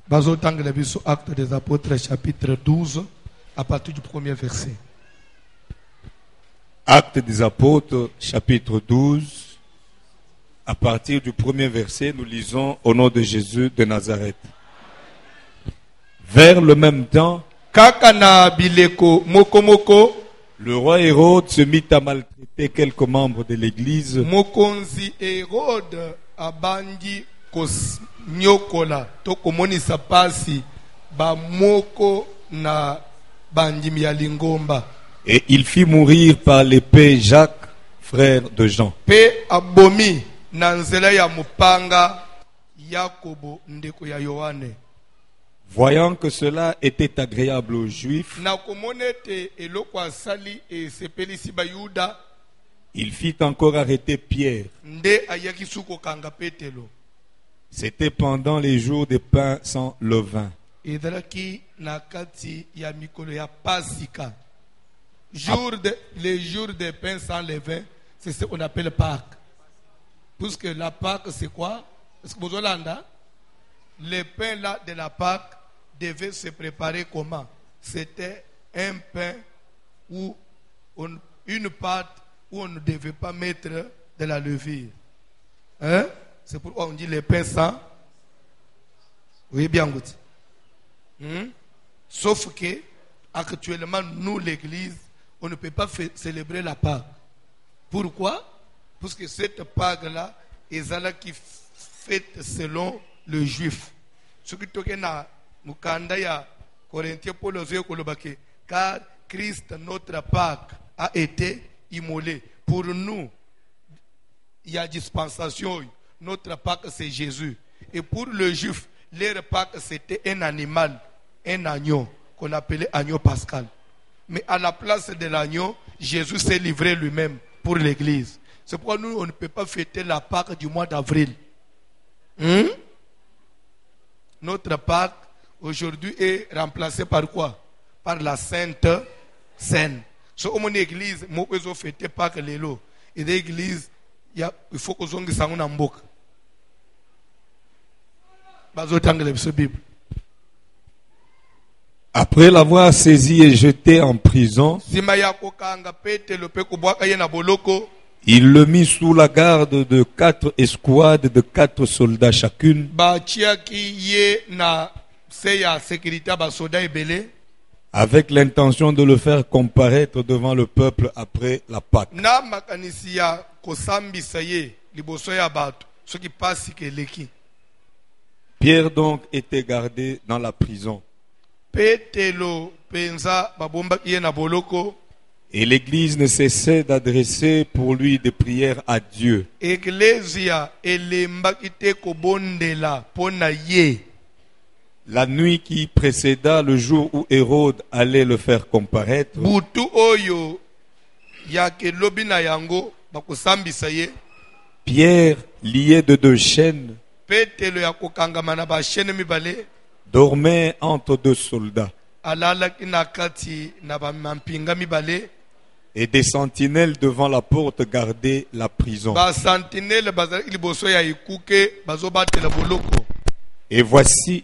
Bazotang le biso Actes des Apôtres chapitre 12 à partir du premier verset. Actes des Apôtres chapitre 12 à partir du premier verset, nous lisons au nom de Jésus de Nazareth. Vers le même temps, Kakana bileko mokomoko le roi Hérode se mit à maltraiter quelques membres de l'église mokonzi Hérode abandi nyokola to komonisa pasi ba moko na bandimi ya lingomba et il fit mourir par l'épée Jacques, frère de Jean. pe abomi na nzela ya mupanga Yakobo ndeko ya Yohane. Voyant que cela était agréable aux Juifs, Na komonete eloko asali e sepelisi ba Yuda il fit encore arrêter Pierre. nde ayaki suko kanga Petelo. C'était pendant les jours des pains sans levain. Ezalaki na kati ya mikolo ya Pasika. Les jours des pains sans levain, c'est ce qu'on appelle Pâques. Puisque la Pâque, c'est quoi? Est-ce que vous avez les pains là de la Pâque devaient se préparer comment? C'était un pain ou une pâte où on ne devait pas mettre de la levure. Hein? C'est pourquoi on dit les pains sans. Oui, bien goûté. Sauf que, actuellement, nous, l'église, on ne peut pas célébrer la Pâque. Pourquoi? Parce que cette Pâque-là, est là qui fête selon le juif. Ce qui est na mukanda ya Corinthiens Paul Kolobake, car Christ, notre Pâque, a été immolé. Pour nous, il y a dispensation. Notre Pâque, c'est Jésus. Et pour le juif, leur Pâque, c'était un animal, un agneau, qu'on appelait agneau pascal. Mais à la place de l'agneau, Jésus s'est livré lui-même pour l'église. C'est pourquoi nous, on ne peut pas fêter la Pâque du mois d'avril. Notre Pâque, aujourd'hui, est remplacée par quoi? Par la Sainte Seine. So, au mon église, moi, je fête Pâque l'élo. Et l'église, il faut que nous ayons un book. Après l'avoir saisi et jeté en prison, il le mit sous la garde de 4 escouades de 4 soldats chacune, avec l'intention de le faire comparaître devant le peuple après la Pâque. Pierre donc était gardé dans la prison. Et l'église ne cessait d'adresser pour lui des prières à Dieu. La nuit qui précéda le jour où Hérode allait le faire comparaître, Pierre, lié de 2 chaînes, dormait entre 2 soldats. Et des sentinelles devant la porte gardaient la prison. Et voici,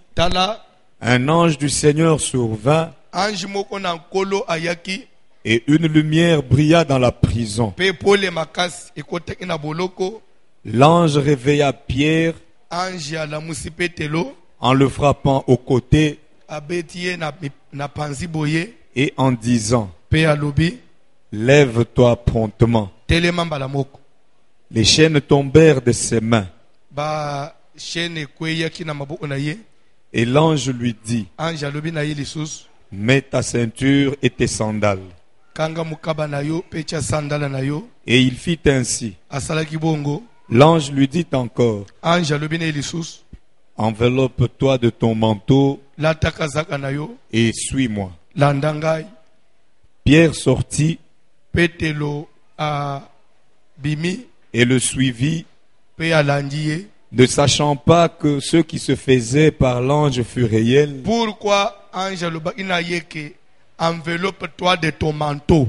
un ange du Seigneur survint, et une lumière brilla dans la prison. L'ange réveilla Pierre en le frappant au côté et en disant, lève-toi promptement. Les chaînes tombèrent de ses mains. Et l'ange lui dit, mets ta ceinture et tes sandales. Et il fit ainsi. L'ange lui dit encore, enveloppe-toi de ton manteau et suis-moi. Pierre sortit et le suivit, ne sachant pas que ce qui se faisait par l'ange fut réel. Pourquoi ange enveloppe-toi de ton manteau.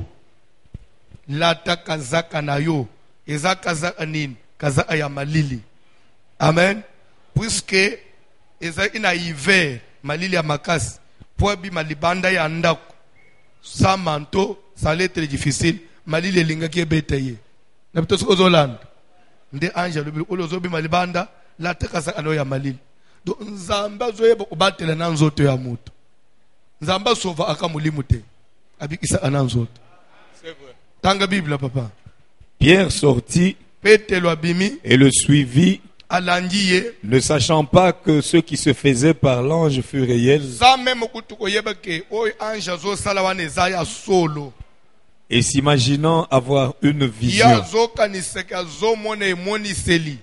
Lata kazaka na yo. Eza kazaka nini? Kazaka ya malili. Amen. Puisque ezalaki na hiver malili ya makasi po abima libanda ya ndako sans manteau, ça allait être difficile. Malili elingaki ebeta ye na bito soko zolanda nde ange alobi olozobima libanda la tekasa ano ya malili do nzamba zoyeba kubatela na nzoto ya mutu nzamba sova aka mulimu te abikisa ana nzoto. C'est vrai. Tanga Bible papa. Pierre sortit Petelo abimi et le suivit, alangiye ne sachant pas que ce qui se faisait par l'ange fut réel, za même kutu koyeba ke oy ange zo sala wana eza ya solo et s'imaginant avoir une ya vision. zo kaniseka zo mona emoniseli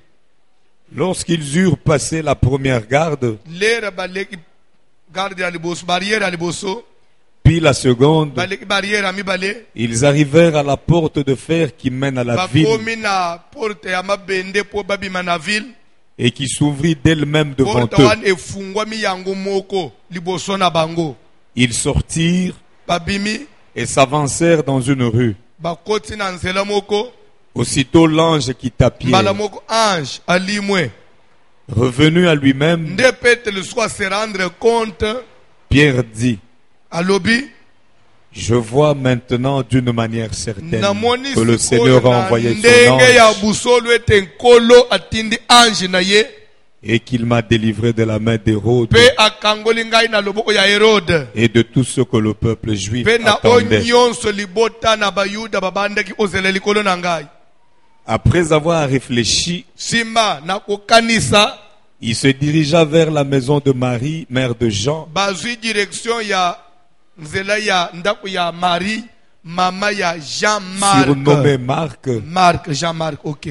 Lorsqu'ils eurent passé la première garde, lera baleki garde ya liboso barrière ya liboso puis la seconde, baleki barrière ya mibale ils arrivèrent à la porte de fer qui mène à la ville bakomi na porte ya mabende po babima na ville et qui s'ouvrit d'elle-même devant porte eux. wana efungwami yango moko liboso na bango Ils sortirent babimi et s'avancèrent dans une rue. bakoti na nzela moko Aussitôt l'ange quitta mbala Pierre. moko ange alimwe Revenu à lui-même, nde Petelo soit se rendre compte Pierre dit, alobi je vois maintenant d'une manière certaine namoni que le sikoyo Seigneur a na envoyé son ndenge ya ange busolo ete nkolo atindi ange na ye et qu'il m'a délivré de la main d'Hérode mpe akangoli ngai na loboko ya Herode et de tout ce que le peuple juif mpe na oyo attendait. nyonso libota na bayuda babandaki ozela likolo na ngai. Après avoir réfléchi, Nsima na kokanisa il se dirigea vers la maison de Marie, mère de Jean, bazwi direction ya nzela ya ndako ya Marie mama ya surnommé Jean-Marc. Marc, Jean-Marc, ok.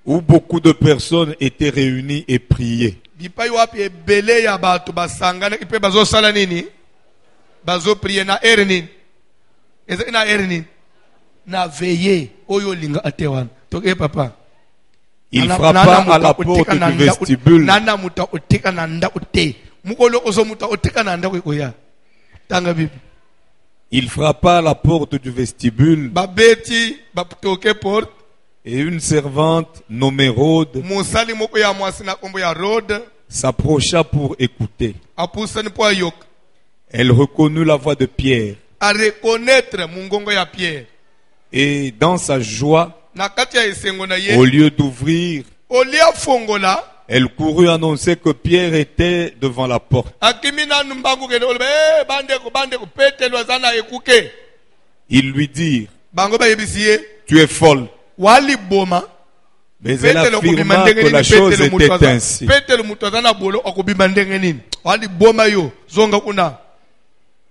où beaucoup de personnes étaient réunies et priaient. Bipai wapi ebele ya bato basangana ipe bazosala nini bazoprie na ere nini ezali na ere nini na veye oyo linga atewana toke papa Il frappa à la porte du vestibule nana muta oteka na ndako te mukolo ozo muta oteka na ndako koya tanga bibi Il frappa à la porte du vestibule babeti batoke porte et une servante nommée Rhode musali moko ya mwasi na kombo ya Rode s'approcha pour écouter. apusani po ayok Elle reconnut la voix de Pierre a reconnaître mungongo ya Pierre et dans sa joie, na kati ya esengo na ye au lieu d'ouvrir, olia fongola elle courut annoncer que Pierre était devant la porte. akimi nanu mbangu kende oloba bandeko Petelo aza na ekuke Ils lui dirent, bango bayebisi ye tu es folle. wali boma Mais elle Petelo affirma akobima ndenge que la nini chose Petelo mutu était aza ainsi. Petelo mutu aza na bolo akobima ndenge nini wali boma yo zonga kuna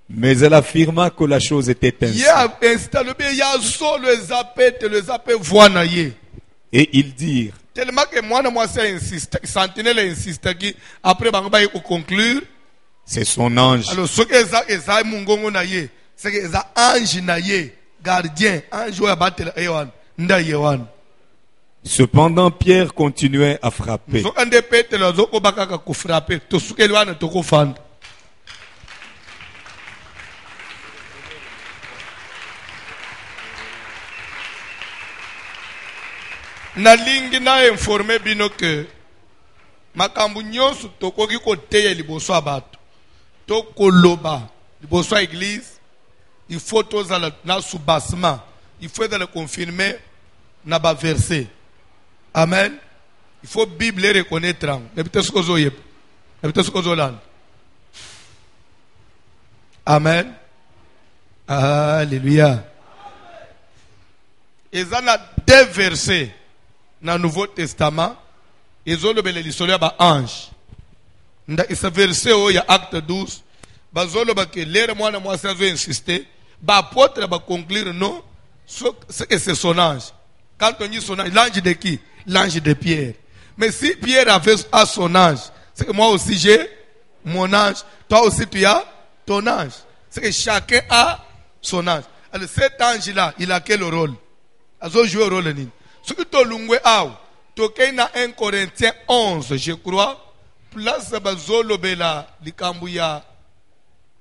Mais elle affirma que la chose était ainsi. ye ainsi alobi ya solo eza Petelo eza pe voi na ye Et ils dirent, tellement que mwana mwasi insiste sentinelle insistaki après bango baye koconclure c'est son ange. alors soki eza mungongo na ye seke eza ange na ye gardien ange oyo abatela ye wana nda ye wana Cependant, Pierre continuait à frapper. soki nde Petelo azokoba kaka kofrape tosukeli wana tokofanda nalingi na informe bino ke makambo nyonso tokoki koteya liboso ya bato to koloba liboso ya église il faut tozala na soubassement il faut ezala confirme na baverset amen il faut bible reconnaître yango nayebi te soki ozoyeba nayebi te soki ozolanda amen alleluya eza na deux versets na Nouveau Testament ezolobela lisolo ya ba ange nda isa verset oyo ya acte 12 bazoloba ke lere mwana mwasi azo insister ba apôtre ba conclure non c'est que c'est son ange quand on dit son ange l'ange de qui l'ange de Pierre mais si Pierre avait à son ange c'est que moi aussi j'ai mon ange toi aussi tu as ton ange c'est que chacun a son ange alors cet ange là il a quel rôle azo jouer rôle nini ce que tu lungwe aw tokei na 1 Corinthiens 11 je crois place bazolo bela likambu ya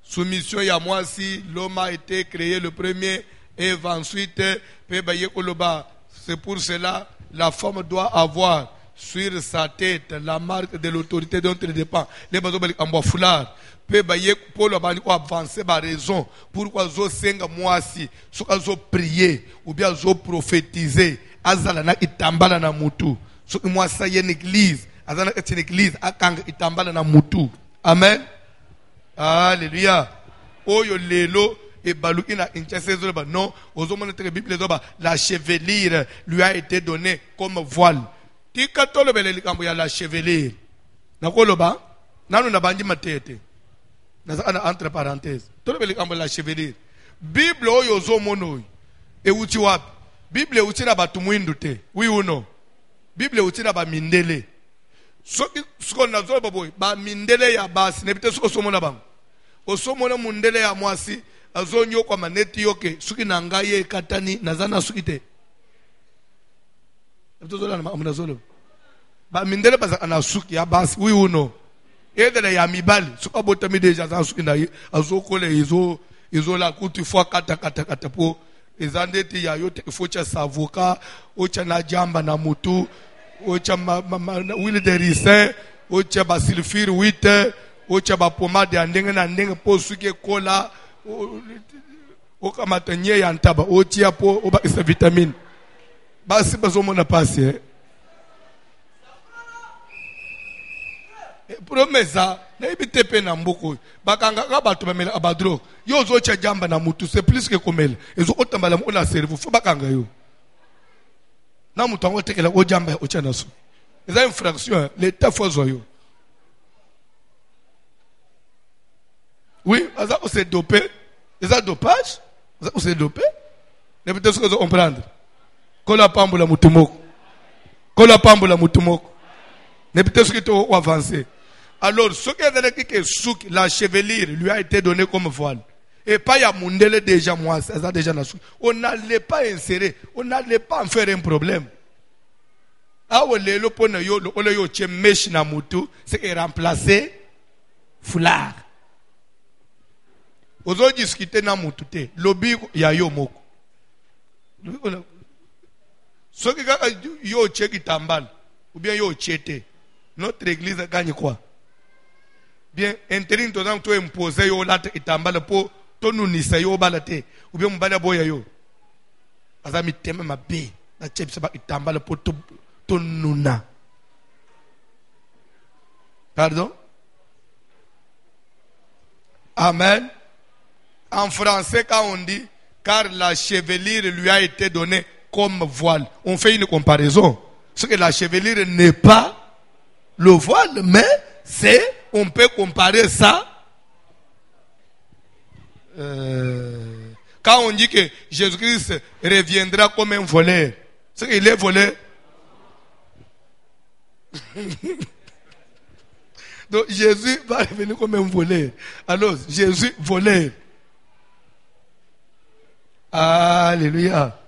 soumission ya mwasi l'homme a été créé le premier et ensuite pe baye koloba c'est pour cela la femme doit avoir sur sa tête la marque de l'autorité dont il dépend. Les bateaux en foulard. Peu baye pour le bani avancer par raison. Pourquoi zo senga moisi, soka zo prier ou bien zo prophétiser. Azala na itambala na mutu. So moisa y une église. Azala est une église. Akanga itambala na mutu. Amen. Alléluia. Oyo lelo. Et Balouina non, aux hommes de la Bible, la chevelure lui a été donnée comme voile. Tika tolo bele likambo ya la chevelure. Nakoloba, nanu na bandi matete. Nazana entre parenthèses. Tolo bele likambo la chevelure. Bible oyo zo mono. E uti wapi? Bible uti na batu mwindu te. Oui ou non? Bible uti na ba mindele. Soko na zo baboy, ba mindele ya basi, nebite soko somona bang. Osomona mundele ya mwasi. Azonyo kwa maneti yoke suki na ngaye katani nazana suki te. Ebtozola na amunazolo. Ba mindele baza ana suki ya basi oui ou non. Edele ya mibali suka botami deja za suki na azokole izo la kutu fwa kata po ezandeti ya yote focha savoka ocha na jamba na mutu ocha huile de ricin ocha ba sulfure 8 ocha ba pomade ya ndenge na ndenge po suki kola okamatanye ya ntaba otia po oba isa vitamine basi bazomona pasi promesa na ibitepe na mboko bakanga ka batu bamela abadro yo zocha jamba na mutu c'est plus que komela ezo otambala mo na cerveau fo bakanga yo na mutu ngo tekela o jamba ocha naso eza infraction l'état fozo yo oui aza o se doper eza dopage aza o se doper ne peut-être que comprendre kola pambola mutumoko kola pambola mutumoko ne peut-être que tu avancer. Alors, ce qui est que souk, la chevelure lui a été donnée comme voile. Et pas ya mundele déjà moi, ça déjà na souk. On n'allait pas insérer, on n'allait pas en faire un problème. Ah ouais, le pone yo, le yo che mesh na mutu, c'est remplacer foulard. Ozo discuter na mutu te, lobby ya yo moko. Ce qui yo che kitambal, ou bien yo chete. Notre église gagne quoi? Bien, intérim todan to imposer yo late itambala po to nunisa yo balate ou bien mbana boya yo. Azami teme mabe na chepsa ba itambala po to nuna. Pardon? Amen. En français quand on dit car la chevelure lui a été donnée comme voile. On fait une comparaison. Ce que la chevelure n'est pas le voile, mais on peut comparer ça. Quand on dit que Jésus-Christ reviendra comme un voleur, c'est qu'il est voleur. Donc Jésus va revenir comme un voleur. Alors, Jésus voleur. Alléluia.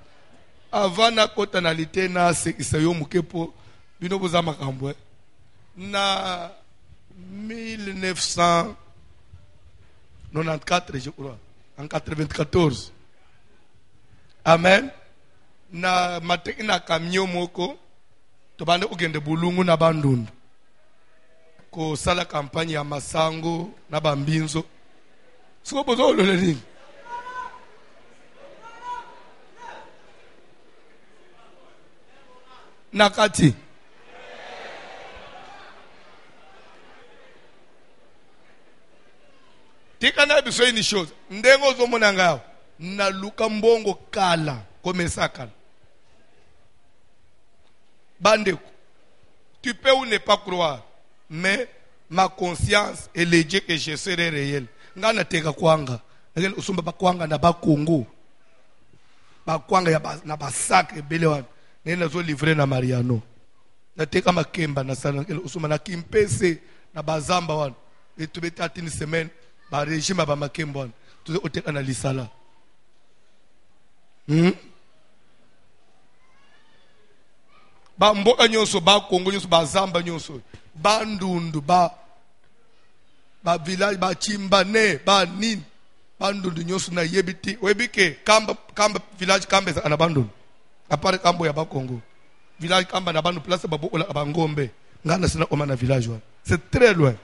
Avant na kotanalité na sekisayo mukepo bino bozama kambwe. Na 1994, je crois, en 94. Amen. Na mateki na camion moko, tobande ogende bulungu na bandundu. Ko sala campagne ya masango na bambinzo. Siko bozo loleli. Nakati. Tikana biso une chose, ndengo zomona ngao na luka mbongo kala komesa kala. Bandeko, tu peux ou ne pas croire, mais ma conscience et le Dieu que je serai réel. Ngana teka kwanga, ngel usumba bakwanga na bakongo. Bakwanga ya na basakre belewan, nena zo livrer na Mariano. Na teka makemba na sala ngel usumba na kimpese na bazamba wan. Et tu beta une semaine. Ba régime ba makembon tu oteka na lisala ba mboka nyonso ba Kongo nyonso ba zamba nyonso ba ndundu ba village ba chimbane ba nini ba ndundu nyonso na yebiti webike kamba village kamba ana bandundu apare kambo ya ba Kongo village kamba na banu place babo ola abangombe ngana sina oma na village wa. C'est très loin.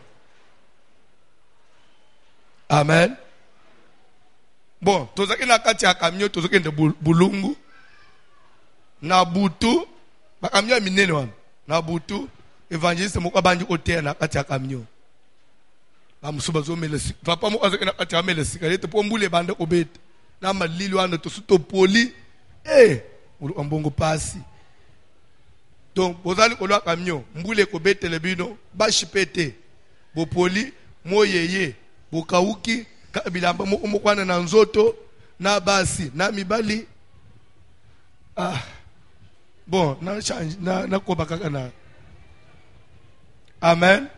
Amen. Bon, tozaki na kati ya camion tozoki nde bulungu na butu ba camion minene wana na butu évangéliste moko abanji oteya na kati ya camion ba musuba zo melesi papa mo azaki na kati ya melesi kalete po mbule bande obeta na malili wana tosuto poli ulu ambongo pasi. Donc bozali kolwa camion mbule ko betele bino ba shipete bo poli moyeye bo kauki kabilamba mo kwana na nzoto na basi na mibali. Bon na change na koba kaka na. Amen.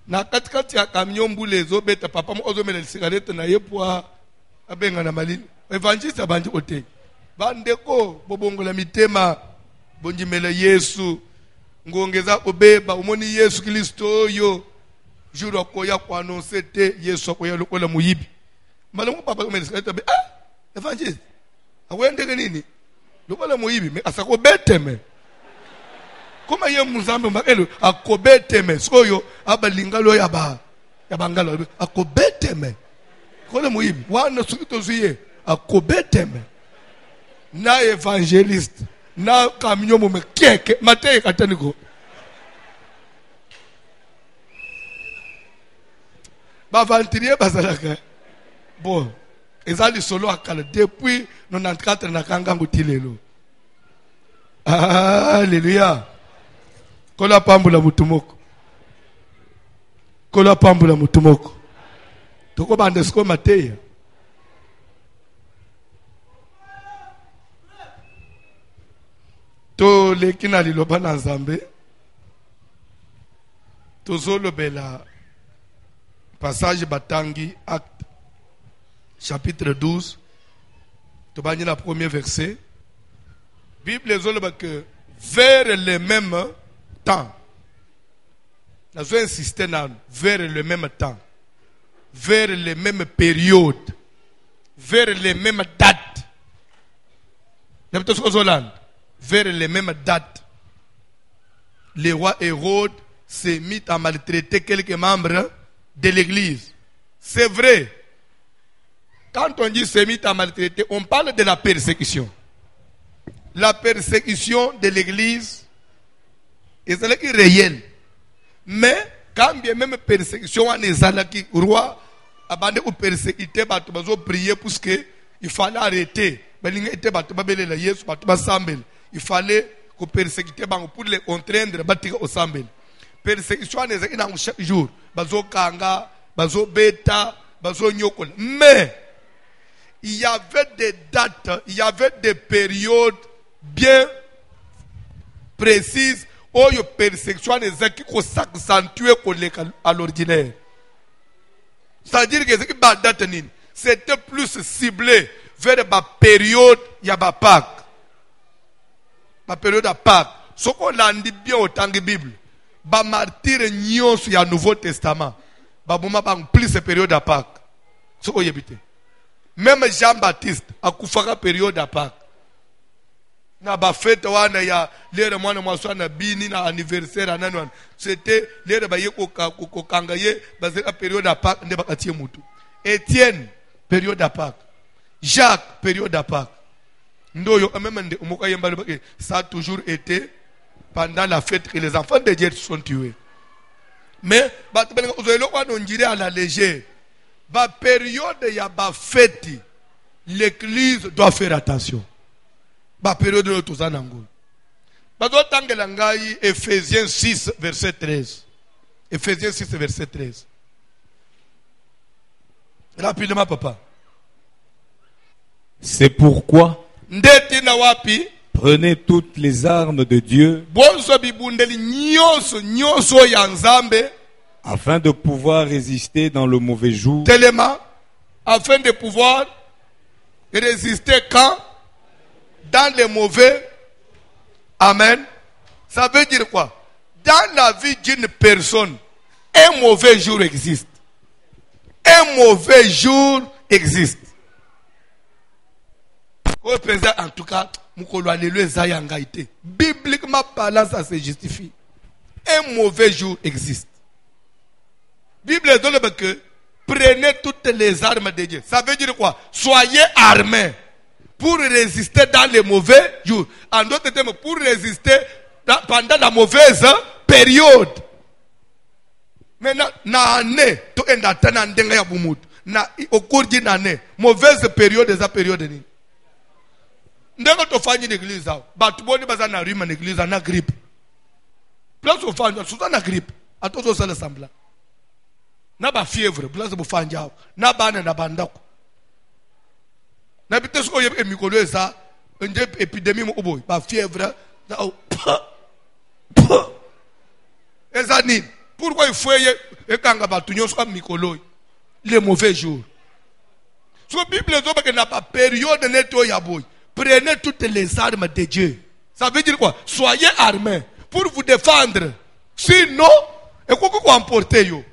Na katikati ya camion mbule zo beta papa mo ozomela cigarette na yepwa abenga na malini evangeliste abandi ote bandeko bobongola mitema bonjimela Yesu ngongeza obeba umoni Yesu Kristo oyo juro koya kwa annoncer te Yesu koya lokola muyibi malamu papa omelisa tabe evangeliste awende nini lokola muyibi me asako beteme koma ye muzambe mbakelo akobeteme soyo abalingalo yabangalo akobeteme kole muyibi wana sukito zuye akobeteme na evangeliste na camion mo keke mateye kataniko ba vantirier bazalaka bon ezali solo akala depuis 94 na kangangu tilelo. Alléluia. Kola pambula mutumoko. Kola pambula mutumoko. Toko bandesko mateya. To lekina liloba na Nzambe. Tozolo bela passage batangi acte chapitre 12. Tobani la premier verset. Bible zolo que vers le même temps. Nous avons insisté vers le même temps. Vers les mêmes périodes. Vers les mêmes dates. Vers les mêmes dates. Le roi Hérode s'est mis à maltraiter quelques membres de l'église. C'est vrai. Quand on dit s'est mis à maltraiter, on parle de la persécution. La persécution de l'église est réelle. Mais quand bien même persécution on est roi abandé ou persécuté batu bazo prier parce que il fallait arrêter. Balinga était batu babele la Yesu batu basambel. Il fallait que persécuter bango pour les contraindre batika au sambel. Persécution on est dans chaque jour. Bazo kanga, bazo beta, bazo nyokol. Mais il y avait des dates, il y avait des périodes bien précises où la persécution est s'accentuer à l'ordinaire. C'est-à-dire que c'était plus ciblé vers la période il y a Pâques. La période de Pâques. Ce qu'on a dit bien au temps de la Bible, les martyrs nyons sur le Nouveau Testament, plus cette période de Pâques. Ce qu'on a dit. Même Jean-Baptiste a couvert la période de Pâques. Na ba fête wana ya lere mwana mwaswa na bini na anniversaire ananwana c'était lere ba yeko ko kangaye bazela période à Pâques nde bakatie mutu. Étienne période à Pâques. Jacques période à Pâques. Ndoyo même nde umuka yemba ça a toujours été pendant la fête que les enfants de Dieu sont tués. Mais ba tbenga ozoelo kwa ndire à la légère. Ba période ya ba fête l'église doit faire attention. Ba période de Tozanango. Bazo tangela ngai Ephésiens 6 verset 13. Ephésiens 6 verset 13. Rapidement papa. C'est pourquoi ndeti na wapi prenez toutes les armes de Dieu bonso bibundeli nyonso ya Nzambe afin de pouvoir résister dans le mauvais jour. Tellement afin de pouvoir résister quand dans les mauvais. Amen. Ça veut dire quoi? Dans la vie d'une personne, un mauvais jour existe. Un mauvais jour existe. En tout cas, Bibliquement parlant, ça se justifie. Un mauvais jour existe. Bible donne que prenez toutes les armes de Dieu. Ça veut dire quoi? Soyez armés pour résister dans les mauvais jours. En d'autres termes, pour résister pendant la mauvaise période. Maintenant, au cours d'une année, mauvaise période, c'est la période. Ndenge tofanya l'église batuboni bazana rima l'église na grippe place ofanya suzana grippe atozo sala sambla na ba fièvre place bofanja na bana na bandako na bitesko ye emikolo eza nje épidémie mo boy ba fièvre na eza nini pourquoi il faut ekanga batunyo so mikolo les mauvais jours so bible zo ba que na pas période neto ya boy. Prenez toutes les armes de Dieu. Ça veut dire quoi? Soyez armés pour vous défendre. Sinon, et quoi qu'on emporte yo.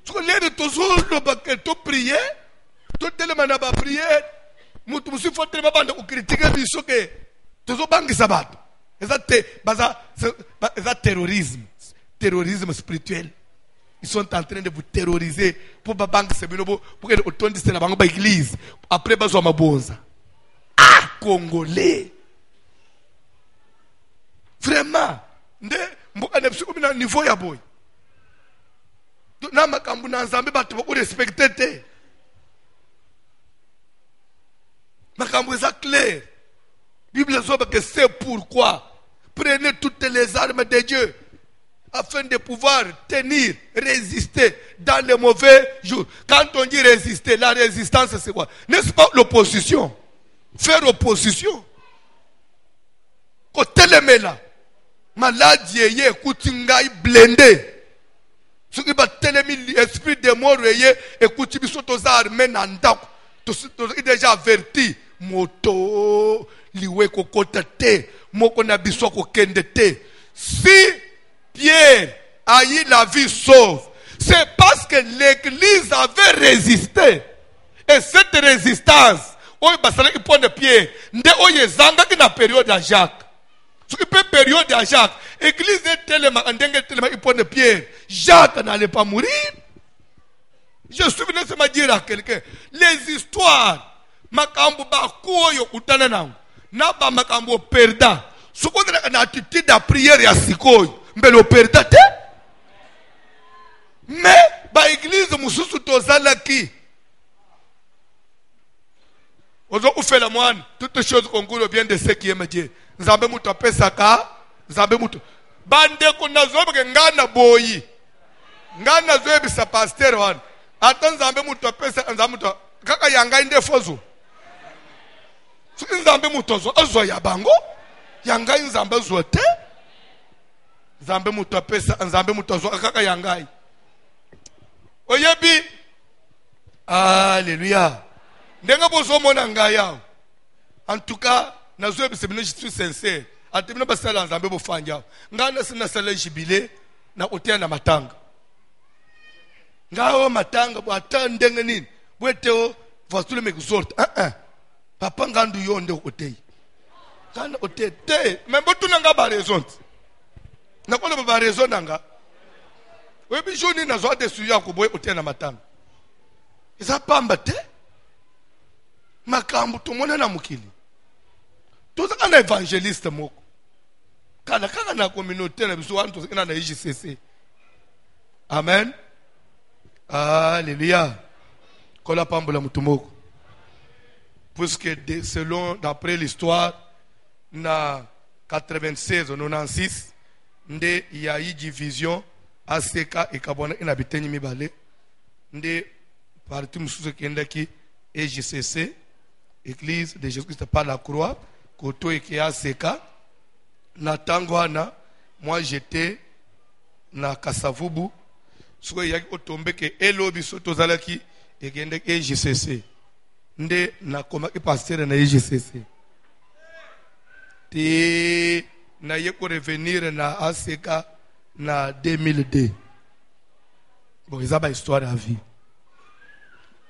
Parce que les toujours le prier, tout le monde n'a pas prié. Mutu musi faut tellement bande ou critiquer biso que toujours bangi sabat. C'est terrorisme, terrorisme spirituel. Ils sont en train de vous terroriser pour bangi sebinobo pour que autondi c'est la bango ba église. Après bazo mabonza. Ah, Congolais. Vraiment. Mboka ne psiko na niveau ya boy. Na makambu na nzambe batu bako respecter te. Makambu eza clair. Bible zoba que c'est pourquoi prenez toutes les armes de Dieu afin de pouvoir tenir, résister dans les mauvais jours. Quand on dit résister, la résistance c'est quoi? N'est-ce pas l'opposition? Faire opposition. Côté les mela. Maladie yé kutingai blendé. Ce qui va télémi l'esprit de mort yé écoute bisoto za armé nanda. Tu déjà averti moto liwe kokota te moko na biso ko kende te. Si Pierre a eu la vie sauve, c'est parce que l'église avait résisté. Et cette résistance oyo basala iponde Pierre nde oyo zanga na période ya Jacques. Ce qui peut période ya Jacques, église est tellement ndenge tellement iponde Pierre, Jacques n'allait pas mourir. Je suis venu se dire à quelqu'un, les histoires makambo ba koyo utana nango na ba makambo perda. Ce qu'on a une attitude de prière ya sikoyo, mbelo perda te. Mais ba église mususu tozala ki ozo fait la moine, toutes choses concourent bien de ce qui aime Dieu. Nzambe muto pesaka, nzambe muto. Bande ko nazobe ke ngana boyi. Ngana zobe sa pasteur wan. Ata nzambe muto pesa nzambe muto kaka yanga inde fozo. Nzambe muto zo azo ya bango. Yanga nzambe zo te. Nzambe muto pesa nzambe muto zo kaka yanga. Oyebi. Alléluia. En tout cas, je suis sincère. En tout cas, je suis sincère. Jubilé na otea na matanga. Ngao matanga bo atandenge nini. Bweteo vasule mekuzorte. Papa ngandu yonde otei. Ngana otei te. Membo tunanga ba raison. Nakona ba raison nanga. Webi joni na zo de suya ko boy otea na matanga. Isa pamba te. Makambu tumona na mukili. Toza kana évangéliste moko. Kana kaka na communauté na biso wantu toza na IJCC. Amen. Alléluia. Kola pambola mutumoko. Puisque selon d'après l'histoire na 96 ou 96 nde ya yi division ACK et kabona inabitenyi mibale nde parti mususu kendaki EJCC Église de Jésus-Christ par la croix, Koto et Seka, na Tangwana, moi j'étais na Kasavubu, soit il y a otombe que Elobi Sotozalaki et Gende EJCC. Nde na koma ki pasteur na EJCC. Te na yeko revenir na ACK na 2002. Bon, ils ont une histoire à vie.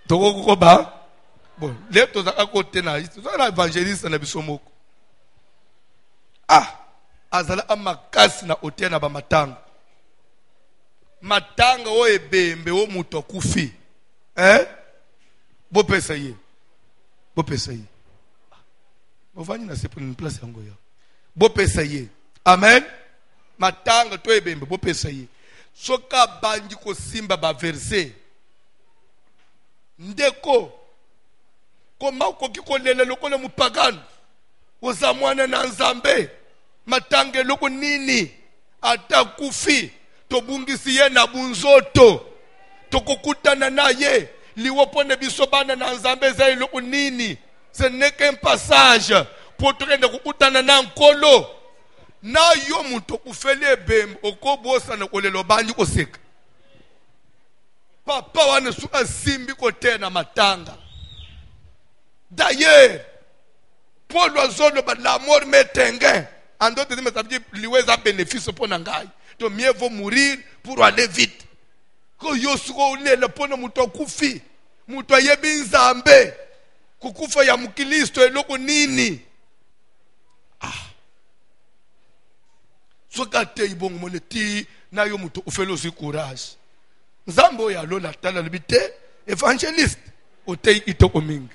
Donc, bon, les autres à côté na évangéliste na bisomoko. azala amakasi na otea na bamatanga. Matanga o ebembe o muto kufi. Bopesa ye. Bopesa ye. Bovani na sepo ni place yango ya. Bopesa ye. Amen. Matanga to ebembe bopesa ye. Soka bandi ko simba ba verse. Ndeko. Koma ukoki kolele lokole mupagano. Ozamwana na nzambe. Matange loko nini. Atakufi. Tobungisi ye na bunzoto. Tokokutana na ye. Liwopone bisobana na nzambe za loko nini. Ce n'est qu'un passage. Pour tokende kukutana na nkolo. Na yo muto ufele bem. Okobosa na kolelo banji koseka. Papa wane su asimbi kote na matanga. D'ailleurs, pour l'oiseau, la mort m'éteint. En d'autres termes, ça veut dire qu'il y a bénéfice pour Nangai. Donc, mieux vaut mourir pour aller vite. Quand Yosuko le pona muto kufi, muto yebi nzambe, kukufa ya mukilisto eloko nini. Sokate ibongo moneti na yo muto ufelo si courage. Nzambo ya lo la tala libite évangéliste otei itoko mingi.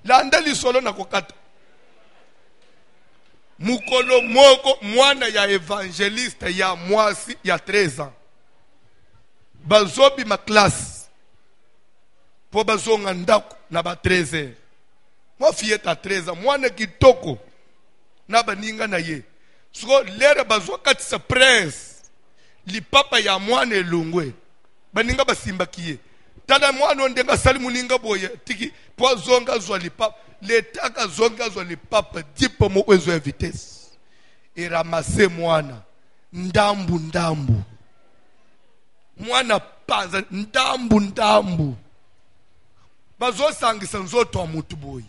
Landeli solo na kokata. Mukolo moko mwana ya évangéliste ya mwasi ya 13 ans. Bazobi ma classe. Po bazonga ndako na ba 13 ans. Mwa fieta 13 ans. Mwana kitoko. Na baninga na ye. Suko lere bazokati sa prince. Li papa ya mwana elungwe. Baninga basimba kiye. Tada mwana ondenga sali muninga boye. Tiki po zonga zwa li papa. Letaka zonga zwa li papa. Dipo mo wezo ya vitesse. E ramase mwana. Ndambu ndambu. Mwana panza. Ndambu ndambu. Bazo sangisa nzoto wa mutu boy.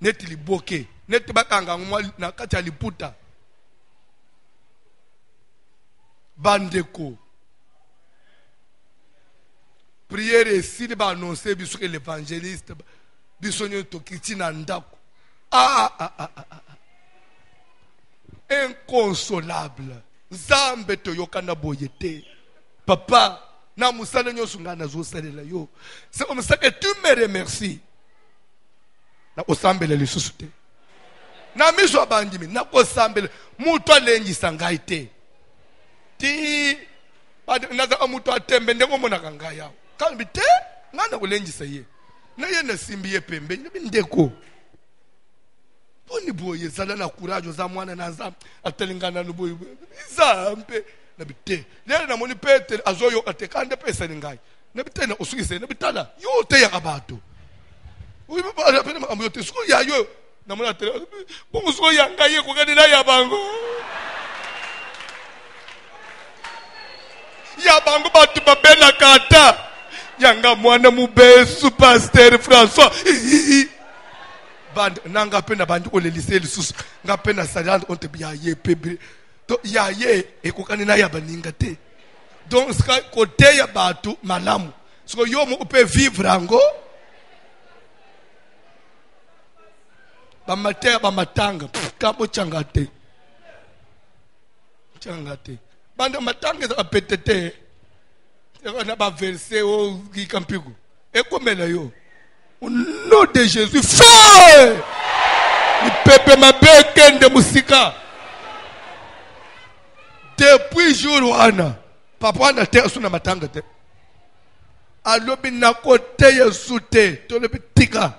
Neti liboke. Neti bakanga ngumwa na kati aliputa. Bandeko. Prière ici, il va annoncer que l'évangéliste bisogno tokiti na ndako. Inconsolable. Zambe to yokana boyete. Papa, na musala nyoso ngana zo salela yo. C'est comme ça que tu me remercies. Na osambele lisusu te. Na miso abandimi na osambele mutu alengisa ngai te. Ti naza amutu atembe ndengo mona kanga yao. Kalbi te ngana kulengisa ye. Na ye na simbi ye pembe ndeko. Poni boye zala na courage za mwana na nzambe atelingana no boye. Nzambe na bite. Lele na moni Peter azoyo atekande pesa ningai. Na bite na usugise na bitala yo te ya kabato. Uyi baba pena makambo yote suko ya yo na mona tele. Bongo suko ya ngai ko gani na ya bango. Ya bango batu babena kata. Yanga mwana mubesu pasteur François. Band nanga pena bandi ko le lycée lisusu. Nga pena salande on te bia ye pebre. To ya ye ekokani na ya baninga te. Donc ska côté ya batu malamu. Siko yo mo peut vivre ango. Ba mater ba matanga kabo changate. Changate. Bande matanga za petete. Na ba verset au Gikampigo. Et comme là yo. Au nom de Jésus, feu! Le peuple m'a béqué de musika. Depuis jour wana, papa na te asuna matanga te. Alobi na kote ya sute, to le tika.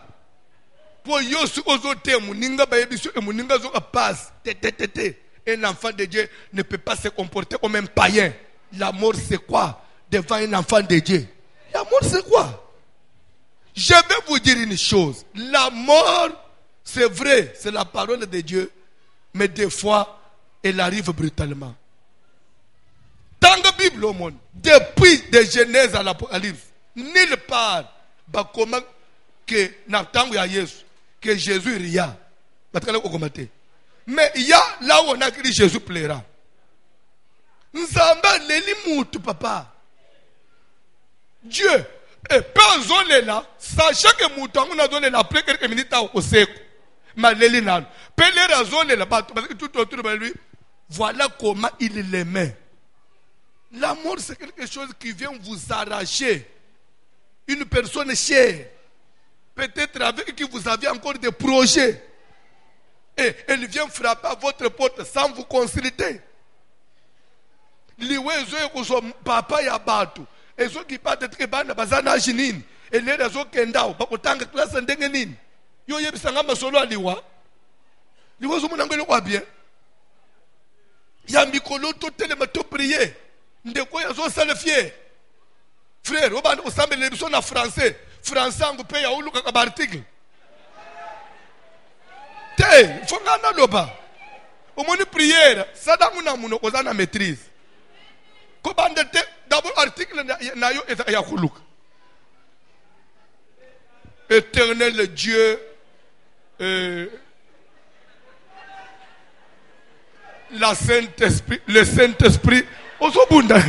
Po yo su ozote muninga ba yebiso e muninga zo passe. Te. Un enfant de Dieu ne peut pas se comporter comme un païen. La mort c'est quoi? Devant un enfant de Dieu. La mort c'est quoi? Je vais vous dire une chose. La mort, c'est vrai, c'est la parole de Dieu. Mais des fois, elle arrive brutalement. Dans la Bible au monde, depuis de Genèse à l'Apocalypse, nulle part, comment que que Jésus ria. Mais il y a là où on a écrit Jésus plaira. Nzamba leli mutu papa. Dieu, et pas là, sachant que mouton a donné la plaie quelques minutes au sec. Ma leli nan. Pele raisonne là-bas, parce que tout autour de lui, voilà comment il l'aimait. La mort, c'est quelque chose qui vient vous arracher. Une personne chère, peut-être avec qui vous avez encore des projets, et elle vient frapper à votre porte sans vous consulter. Liwezo ekuzo papa ya batu, ezo kipate tukebana bazana jinini, elera zo kendao, bakotanga klasa ndenge nini. Yo yebisanga masolo aliwa. Liwezo munangelo kwa bien. Ya mikolo to telema to prier. Ndeko ya zo salafie. Frère, obanda osambe lebiso na français. Français angu pe ya uluka ka article. Te, fongana loba. Omoni prière, sadangu na muno kozana maîtrise. Kobanda te d'abord article na yo ya kuluka. Éternel Dieu, la Saint-Esprit, le Saint-Esprit, Osobunda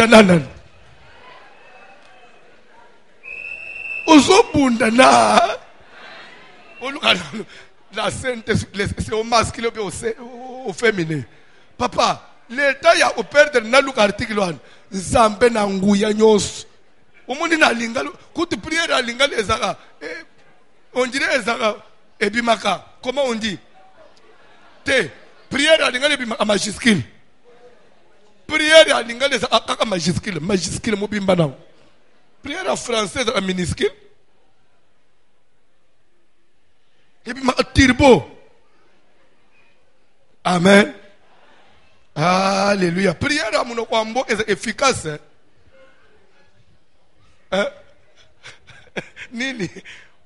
nanan. Osobunda na. La Saint-Esprit, c'est au masculin ou au féminin. Papa, l'état ya au père de Naluk article 1. Zambe na nguya nyos. Omoni na lingalo, kuti prière à lingalo ezaka. On dirait ezaka ebimaka. Comment on dit? Te, prière à lingalo ebimaka majuscule. Prière à lingalo ezaka majuscule, majuscule mobimba na. Prière en français ezaka minuscule. Ebimaka turbo. Amen. Alléluia. Prière à mon kwambo est efficace. Nini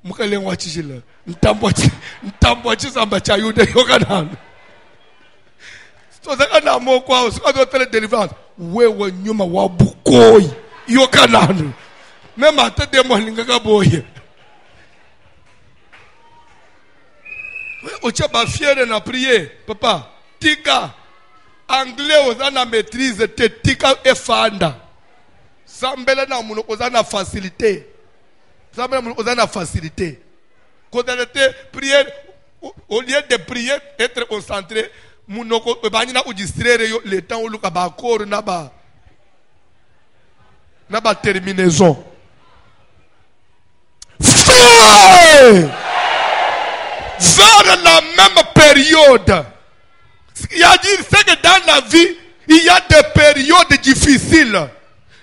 mukale ngwachishila ntambwachi samba cha yuda yokana. So zaka na mo kwa usikado tele deliverance. Wewe nyuma wa bukoi yokana. Même ate demo lingaka boye. Ocha ba fiere na prier, papa. Tika anglais ozana maîtrise te tika efanda. Sambela na muno ozana facilité. Sambela muno ozana facilité. Quand elle était prière, au lieu de prier, être concentré, muno ko banina ou distraire le temps où luka ba kor na ba terminaison. Vers la même période, il y a dit que dans la vie, il y a des périodes difficiles.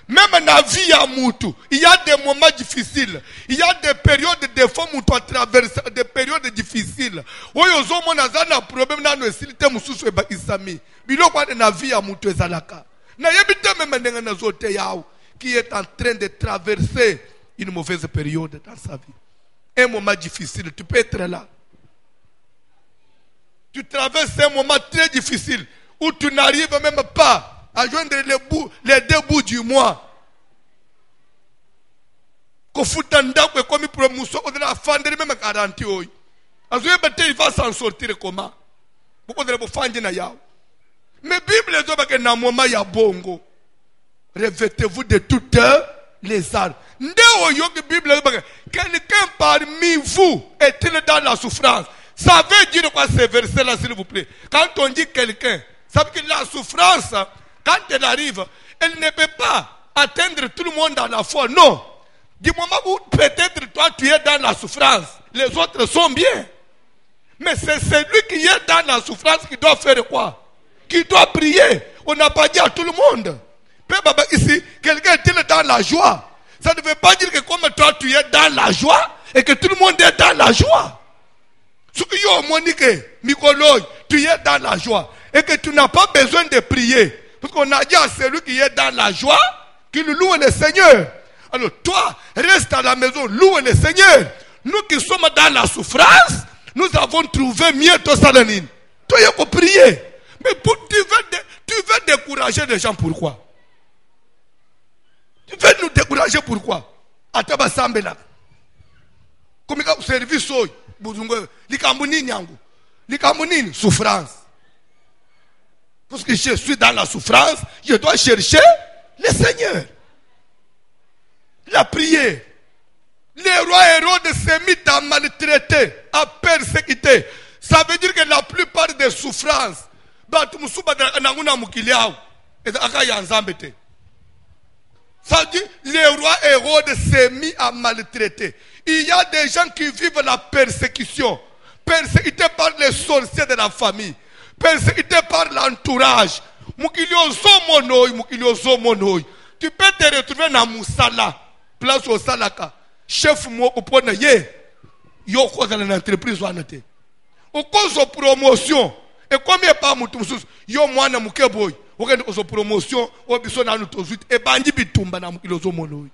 Même dans la vie à Moutou, il y a des moments difficiles. Il y a des périodes de fois Moutou à traverser des périodes difficiles. Oui, aux hommes, on a un problème dans nos siltes, Moussou et Isami. Bilo quoi de la vie à Moutou et Zalaka. Na yebite même dans zote yao qui est en train de traverser une mauvaise période dans sa vie. Un moment difficile, tu peux être là. Tu traverses un moment très difficile où tu n'arrives même pas à joindre les deux bouts du mois. Kofutanda kwe komi promotion on a fandé même garantie oi. Azoye bete il va s'en sortir comment? Beaucoup de bofandi na yao. Mais Bible zo ba ke na moment ya bongo. Revêtez-vous de toutes les armes. Ndeo yoki Bible ba quelqu'un parmi vous est-il dans la souffrance? Ça veut dire quoi ce verset-là, s'il vous plaît? Quand on dit quelqu'un, ça veut dire que la souffrance, quand elle arrive, elle ne peut pas atteindre tout le monde dans la foi. Non. Du moment où peut-être toi tu es dans la souffrance, les autres sont bien. Mais c'est celui qui est dans la souffrance qui doit faire quoi? Qui doit prier. On n'a pas dit à tout le monde. Ici, quelqu'un est dans la joie. Ça ne veut pas dire que comme toi tu es dans la joie et que tout le monde est dans la joie. Ce que tu es dans la joie et que tu n'as pas besoin de prier. Parce qu'on a dit à celui qui est dans la joie qu'il loue le Seigneur. Alors toi, reste à la maison, loue le Seigneur. Nous qui sommes dans la souffrance, nous avons trouvé mieux ton salanine. Toi, il faut prier. Mais tu veux décourager les gens, pourquoi? Tu veux nous décourager, pourquoi? Ataba Sambela. Comme il y a un service, souffrance. Parce que je suis dans la souffrance, je dois chercher le Seigneur. La prière. Les rois Hérode se s'est mis à maltraiter, à persécuter. Ça veut dire que la plupart des souffrances, ça dit, le roi Hérode s'est mis à maltraiter. Il y a des gens qui vivent la persécution, persécutés par les sorciers de la famille, persécutés par l'entourage. Tu peux te retrouver dans Moussala, place au Salaka, chef moi au point de yo cause dans l'entreprise ou anate. Au cause de promotion, et combien par moutousous, yo mwana mukeboy. Okende kozo promotion obiso na nutozut e bandi bitumba na mukilozo monoyi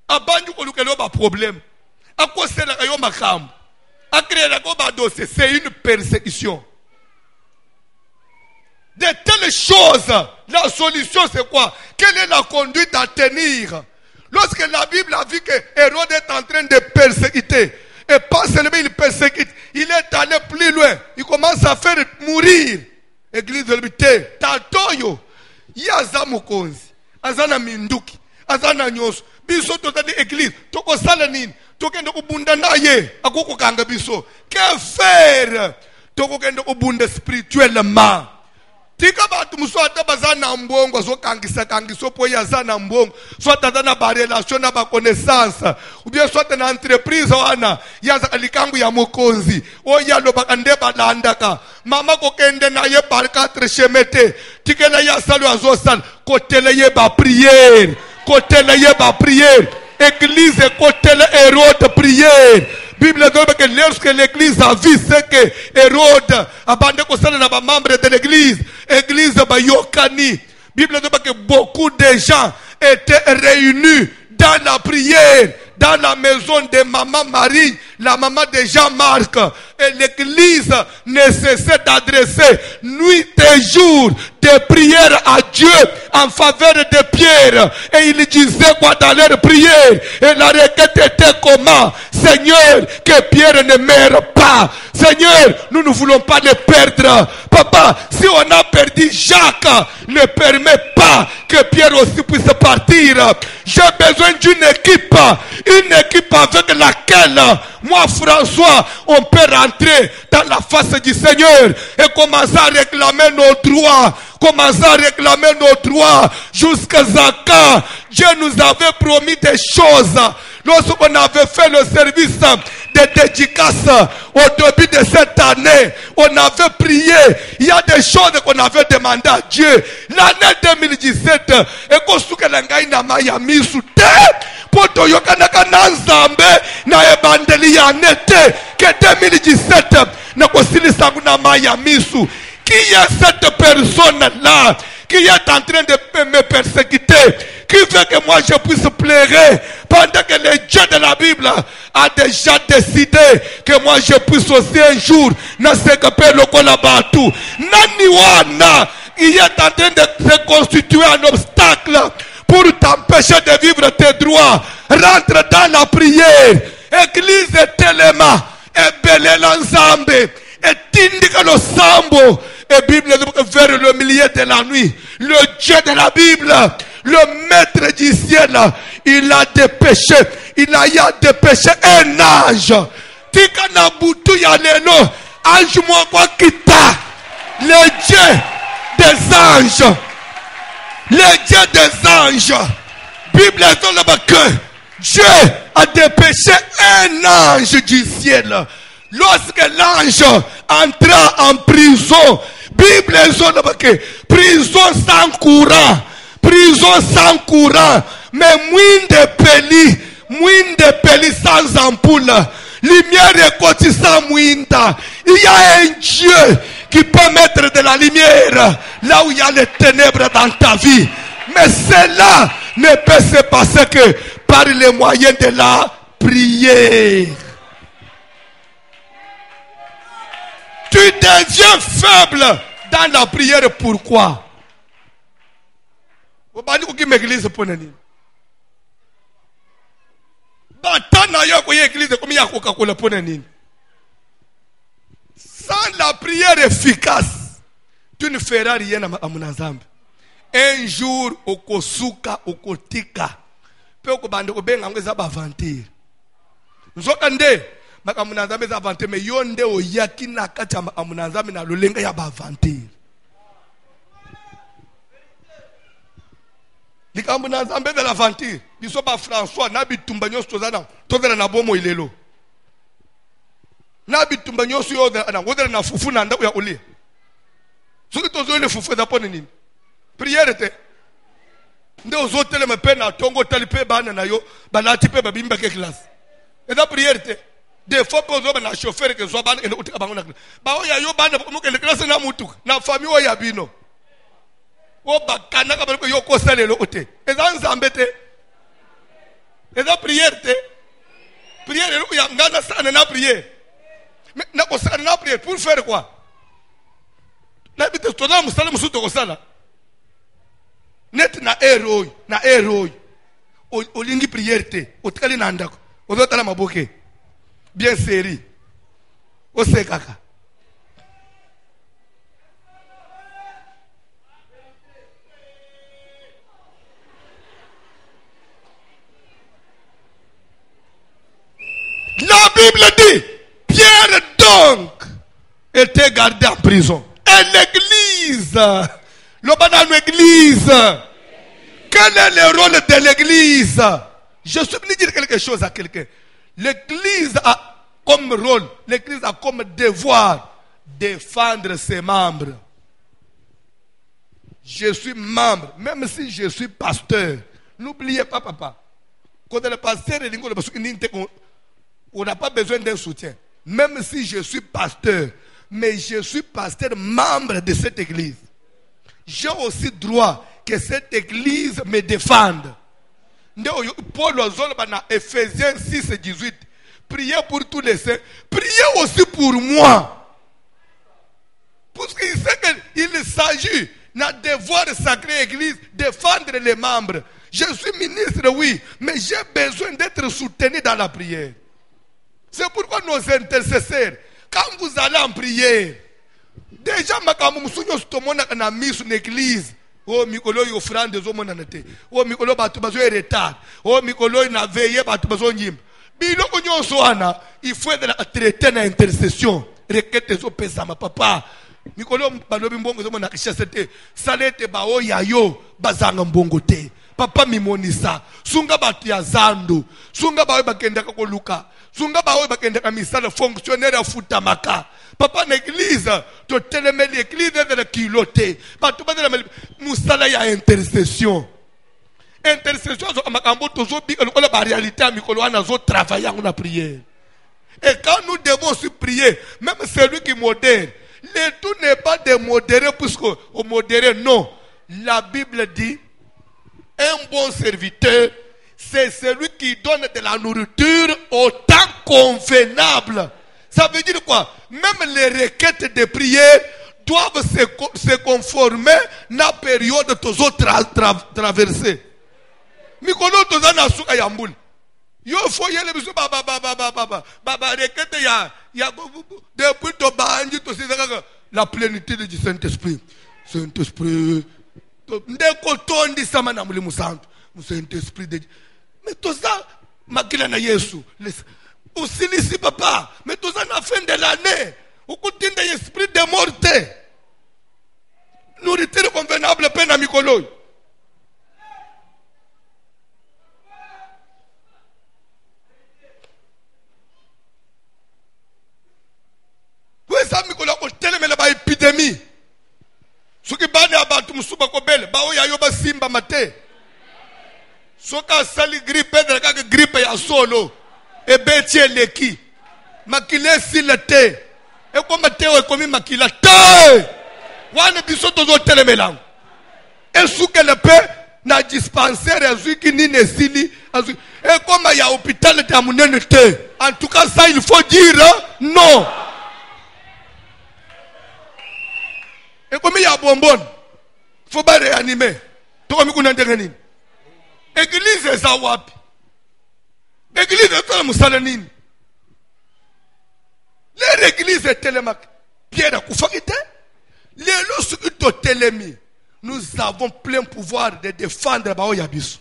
abandu kolukelo ba problème akosela kayo makambo akrela ko ba dossier, c'est une persécution. De telles choses, la solution c'est quoi? Quelle est la conduite à tenir? Lorsque la Bible a vu que Hérode est en train de persécuter, et pas seulement il persécute, il est allé plus loin, il commence à faire mourir Église de l'Habité, Tatoyo, Yaza Mukonzi, Azana Minduki, Azana Nyos, Biso totali Église, Toko Salanin, Tokendo Ubundanaye, Akoko Kanga Biso. Que faire? Toko Kendo Ubunda spirituellement. Tika batu muswata bazana mbongo so kangisa kangiso po yazana mbongo swata dana ba relation na ba connaissance ou bien swata na entreprise wana yaza alikangu ya mokonzi o yalo bakande balandaka mama ko kende na ye par 4 chemete tikela ya salu azosal kotele ye ba prière église kotele Hérode prière. Bible dit que lorsque l'église a vu ce que Hérode a bandé les membres de l'église, l'église Bayokani. Bible dit que beaucoup de gens étaient réunis dans la prière, dans la maison de maman Marie, la maman de Jean-Marc. Et l'église ne cessait d'adresser nuit et jour des prières à Dieu en faveur de Pierre. Et il disait quoi dans leur prière? Et la requête était comment? Seigneur, que Pierre ne meure pas. Seigneur, nous ne voulons pas le perdre. Papa, si on a perdu Jacques, ne permet pas que Pierre aussi puisse partir. J'ai besoin d'une équipe avec laquelle moi, François, on peut rentrer dans la face du Seigneur et commencer à réclamer nos droits. Jusqu'à quand Dieu nous avait promis des choses. Lorsqu'on avait fait le service de dédicace au début de cette année, on avait prié. Il y a des choses qu'on avait demandé à Dieu. L'année 2017, et qu'on souke l'engaï na maya misu te, poto yokanaka nanzambe na ebandeli ya nete, que 2017, na kosili sangu na maya misu. Qui est cette personne-là qui est en train de me persécuter, qui veut que moi je puisse pleurer pendant que le Dieu de la Bible a déjà décidé que moi je puisse aussi un jour ne s'égaper le kolabatu. Naniwana, il est en train de se constituer un obstacle pour t'empêcher de vivre tes droits. Rentre dans la prière. Église Telema, Ebele Lanzambe, et Tindika le Sambo. Et Bible vers le milieu de la nuit, le Dieu de la Bible, le maître du ciel, il a dépêché un ange. Tika na butu ya lelo, ange moi kwa kita, le Dieu des anges, le Dieu des anges. Bible dit là-bas que Dieu a dépêché un ange du ciel. Lorsque l'ange entra en prison, Bible dit là-bas que prison sans courant, mais moins de peli sans ampoule, lumière et côté sans mouinda. Il y a un Dieu qui peut mettre de la lumière là où il y a les ténèbres dans ta vie. Mais cela ne peut se passer que par les moyens de la prière. Tu deviens faible dans la prière. Pourquoi? Sans la prière efficace, tu ne feras rien à mon ensemble. Un jour, okosuka, okotika. Pe okobande obenga ngeza bavantir. Nzokande makambo na Nzambe za vanter mais yo nde oyaki na kati ya makambo na Nzambe na lolenga ya ba vanter. Likambo na Nzambe de la vanter biso ba François na bitumba nyonso tozana tozela na bomo ilelo. Na bitumba nyonso yo na ngodela na fufu na ndako ya olia. Soki tozoele fufu za pone nini? Prière te. Nde ozotele me pe na tongo tali pe bana na yo balati pe babimba ke classe. Et la prière te. Des fois pour zo na chauffeur ke zo bana ke utika bango na. Ba o ya yo bana mo ke le classe na mutuka na famille o ya bino. O bakana ka ba yo ko salelo ote. Eza Nzambe te. Eza prière te. Prière ya ngana sana na prière. Mais na ko sana na prière pour faire quoi? Na bite toda musala musuto ko sala. Net na héros, na héros. Olingi prière te. Otikali na ndako. Ozotala maboke. Bien série. Osekaka. La Bible dit, Pierre donc était gardé en prison. Et l'église, l'église, quel est le rôle de l'église? Je suis venu dire quelque chose à quelqu'un. L'église a comme rôle, l'église a comme devoir défendre ses membres. Je suis membre, même si je suis pasteur. N'oubliez pas, papa. Quand le pasteur est on n'a pas besoin d'un soutien. Même si je suis pasteur, mais je suis pasteur membre de cette église. J'ai aussi droit que cette église me défende. Paul dans Ephésiens 6 et 18. Priez pour tous les saints. Priez aussi pour moi. Parce qu'il sait qu'il s'agit d'un devoir sacré église défendre les membres. Je suis ministre, oui, mais j'ai besoin d'être soutenu dans la prière. C'est pourquoi nos intercesseurs, quand vous allez en prière, déjà, ma mis une église. Oh, Mikolo y offrande des hommes en été. Oh, Mikolo batu bazo est retard. Oh, Mikolo y n'a veillé batu bazo nyim. Bilo konyo soana, il faut traiter na intercession. Requête zo pesa ma papa. Mikolo balobi mbongo zo mona kishasete. Salete ba o yayo bazanga mbongo te. Papa mimonisa. Sunga batu ya zando. Sunga ba bakenda ko luka. Sunga ba bakenda ka misala fonctionnaire ya futamaka. Papa l'église, tu tellement l'église de la culotte. Pas tout le monde musala ya intercession. Intercession, la réalité, on travailler en prière. Et quand nous devons aussi prier, même celui qui modère, le tout n'est pas de modérer, puisque au modérer, non. La Bible dit, un bon serviteur, c'est celui qui donne de la nourriture au temps convenable. Ça veut dire quoi? Même les requêtes de prière doivent se conformer à la période de traversée. Mikolo tozana suka yambul. Yo faut y aller biso baba requête ya depuis to banji to la plénitude du Saint-Esprit. Saint-Esprit ndeko tondi sama na mulimu santo. Saint-Esprit de mais tout ça makila na Yesu. Aussi ici papa, mais tout ça à la fin de l'année, au côté de l'esprit de morte, nourriture convenable peine à Mikolo. Oui, ça Mikolo, au télé, mais la épidémie. Ce qui bane à battre Moussouba Kobel, Bao Yayoba Simba Mate. Ce qui sali grippe, de grippe ya solo. Et bêtier leki makile silete et comme Théo et comme makila te wane biso tozo telemelang et souke le pe na dispensaire azuki ni nesili azuki et comme ya hôpital de amunene te. En tout cas ça il faut dire non. Et comme ya bonbon faut pas réanimer to comme kuna ndengeni église za wapi. L'église est tellement salanine. L'église est tellement Pierre Koufakite. Nous avons plein pouvoir de défendre Bao Yabis.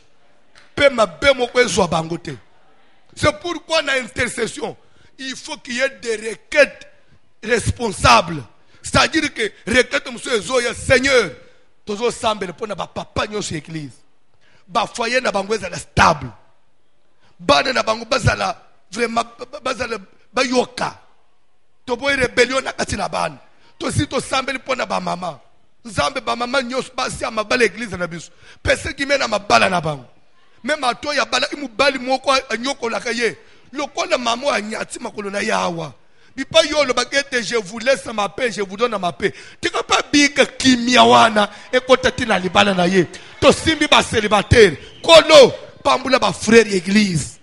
C'est pourquoi dans l'intercession, il faut qu'il y ait des requêtes responsables. C'est-à-dire que requête monsieur Zoya Seigneur, tozo sambele pona ba papa nyoso église. Ba foyer na bango ezala stable. Bana na bango bazala vraiment bazala bayoka. To boy rébellion na kati na bana. To si to sambele pona ba mama. Nzambe ba mama nyoso basi ya mabala église na biso. Pese ki mena mabala na bango. Même ato ya bala imubali moko anyoko la kaye. Lokola mamo anyati makolo na yawa. Bipa yolo bagete je vous laisse ma paix, je vous donne ma paix. Tu peux pas bika kimia wana e kota tina libala na ye. To simbi ba célibataire. Kolo pambula ba frère église.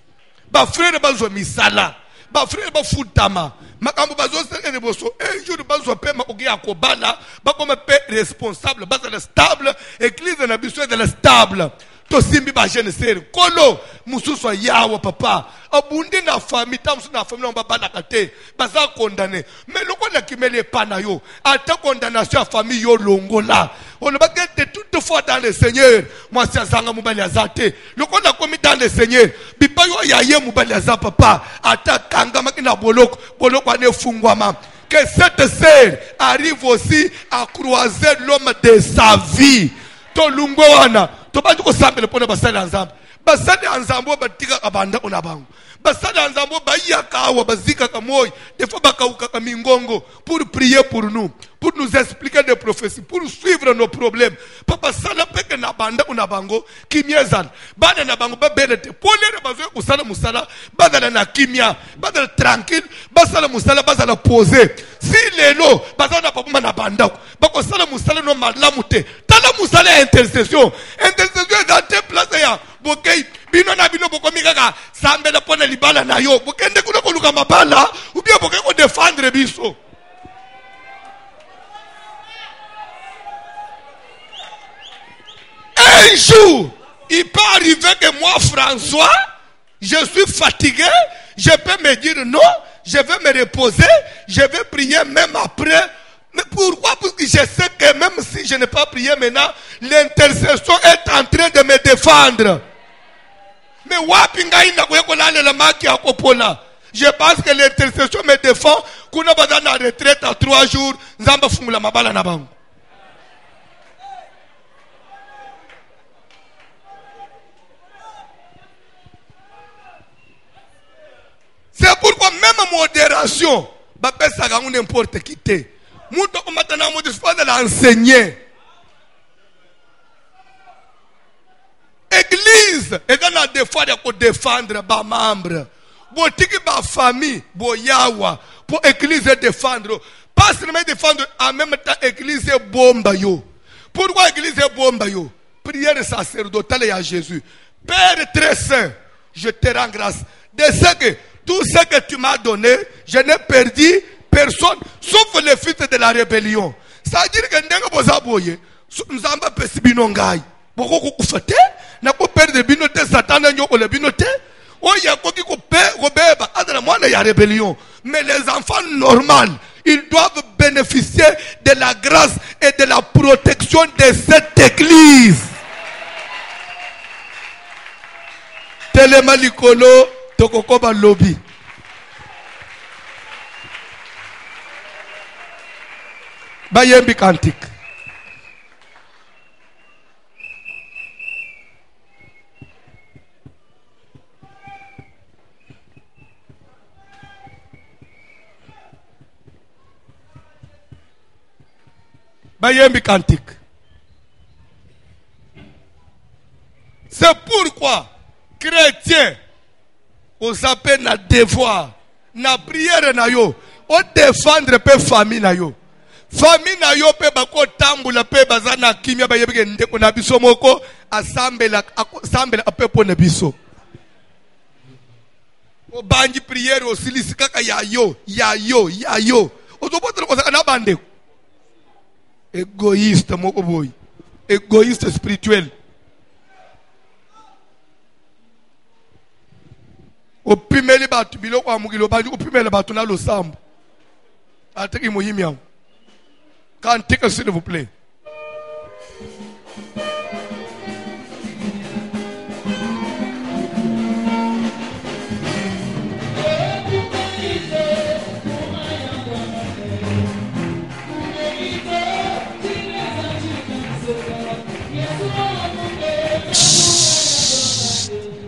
Ba frère bazo misala. Ba frère ba futama. Makambo bazo sekene boso. Un jour bazo pe makogi akobala, ba comme pe responsable, ba stable, église na biso de la stable. To simbi ba jeune sœur. Kolo mususu yawo papa. Abundi na famille tamsu na famille on baba nakate. Baza condamné. Mais loko na kimele pana yo. Ata condamnation à famille yo longola. On va gagner toutefois dans le Seigneur. Moi c'est zanga mubali azate. Loko na komi dans le Seigneur. Bipa yo yaye mubali azate papa. Ata kanga makina boloko. Boloko ane fungwama. Que cette sœur arrive aussi à croiser l'homme de sa vie. To lungo wana. To ba ko sambele pona basala nzambe. Basala nzambe batika kabanda ona bango. Basala nzambe bayaka awa bazika kamoy. Des fois bakauka kamingongo pour prier pour nous expliquer des prophéties, pour suivre nos problèmes. Papa sala peke na banda ona bango kimyezana. Bana na bango ba belete. Polere bazo kusala musala badala na kimya. Badala tranquille, basala musala bazala poser. Si lelo bazana papa na banda. Bako sala musala no malamute. Tala musala intercession. Intercession dans tes places ya. Bokei bino na bino bokomi kaka sambela pona libala na yo. Bokende kuna koluka mabala ou bien bokei ko défendre biso. Un jour, il peut arriver que moi, François, je suis fatigué, je peux me dire non, je vais me reposer, je vais prier même après. Mais pourquoi? Parce que je sais que même si je n'ai pas prié maintenant, l'intercession est en train de me défendre. Mais je pense que l'intercession me défend. Kuna bazana retraite à 3 jours, nzamba fungula mabala na bango. C'est pourquoi même modération, ça n'importe qui t'es. Mouto maintenant modération de l'enseigner. Église, et dans la défense de défendre ba membre. Botiki ba famille, bo yawa, pour église défendre. Pas seulement défendre, en même temps église bomba yo. Pourquoi église bomba yo? Prière sacerdotale à Jésus. Père très saint, je te rends grâce de ce que tout ce que tu m'as donné, je n'ai perdu personne, sauf les fils de la rébellion. C'est-à-dire que nous avons dit, nous avons perdu binongai. Boko kufate, na ko perdre binote Satan nyoko le binote. O ya ko ki ko beba adala mwana ya rébellion. Mais les enfants normaux, ils doivent bénéficier de la grâce et de la protection de cette église. Telema likolo tokokoba lobby. Bayembi kantik. Bayembi kantik. C'est pourquoi chrétien aux appels na devoir na prière na yo o défendre pe famille na yo. Famille na yo pe bako tambula pe bazana kimia ba yebeke ndeko na biso moko asambela pe pona biso. O banji prière aussi lisikaka ya yo. Ozobotra ko na bande. Égoïste moko boy. Égoïste spirituel. Opimeli batu biloko amugilo bali opimela batu na lo sambo. Ateki muhimi yangu. Cantique s'il vous plaît.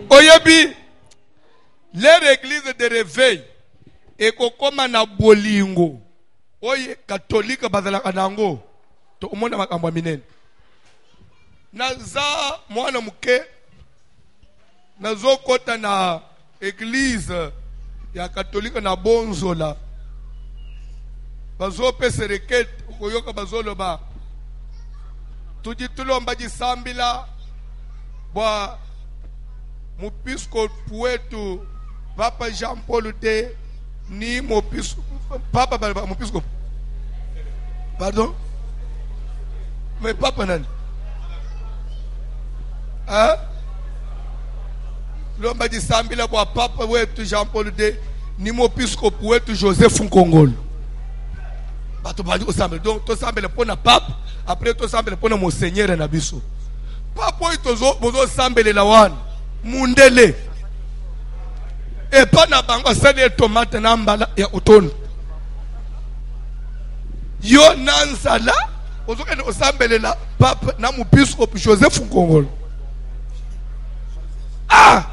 Oyebi, leur église de réveil, et kokoma na bolingo, oye catholique bazalaka nango, to omona makambo minene. Naza mwana muke, nazo kota na église ya catholique na bonzola. Bazo pese requête, koyoka bazolo ba. Tudi tulomba jisambila, bwa mupiskopu wetu Papa Jean Paul II ni Papa mupiskopu. Pardon? Mais Papa nani? Hein? Lomba jisambila bwa Papa wetu Jean Paul II ni mupiskopu wetu Joseph Nkongolo. Bato bandi osambela. Donc to sambela pona Papa, après to sambela pona Monseigneur na biso. Papa itozo bozo sambelela wana mundele e pa na bango sale tomate na mbala ya utono yo nanzala bozo kende osambelela Papa na mupiskopu Joseph Nkongolo. Ah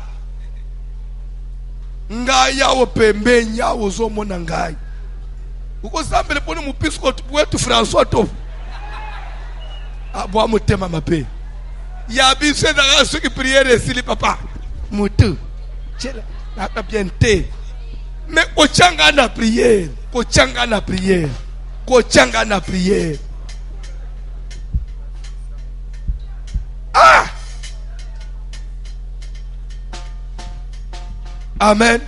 ngai yawo pembe nyawo zo mona ngai uko sambele pona mupiskopu wetu François to abo amutema mape ya biso na ceux qui prière sili papa mutu chela na bien te mais kochanga na prière ah amen.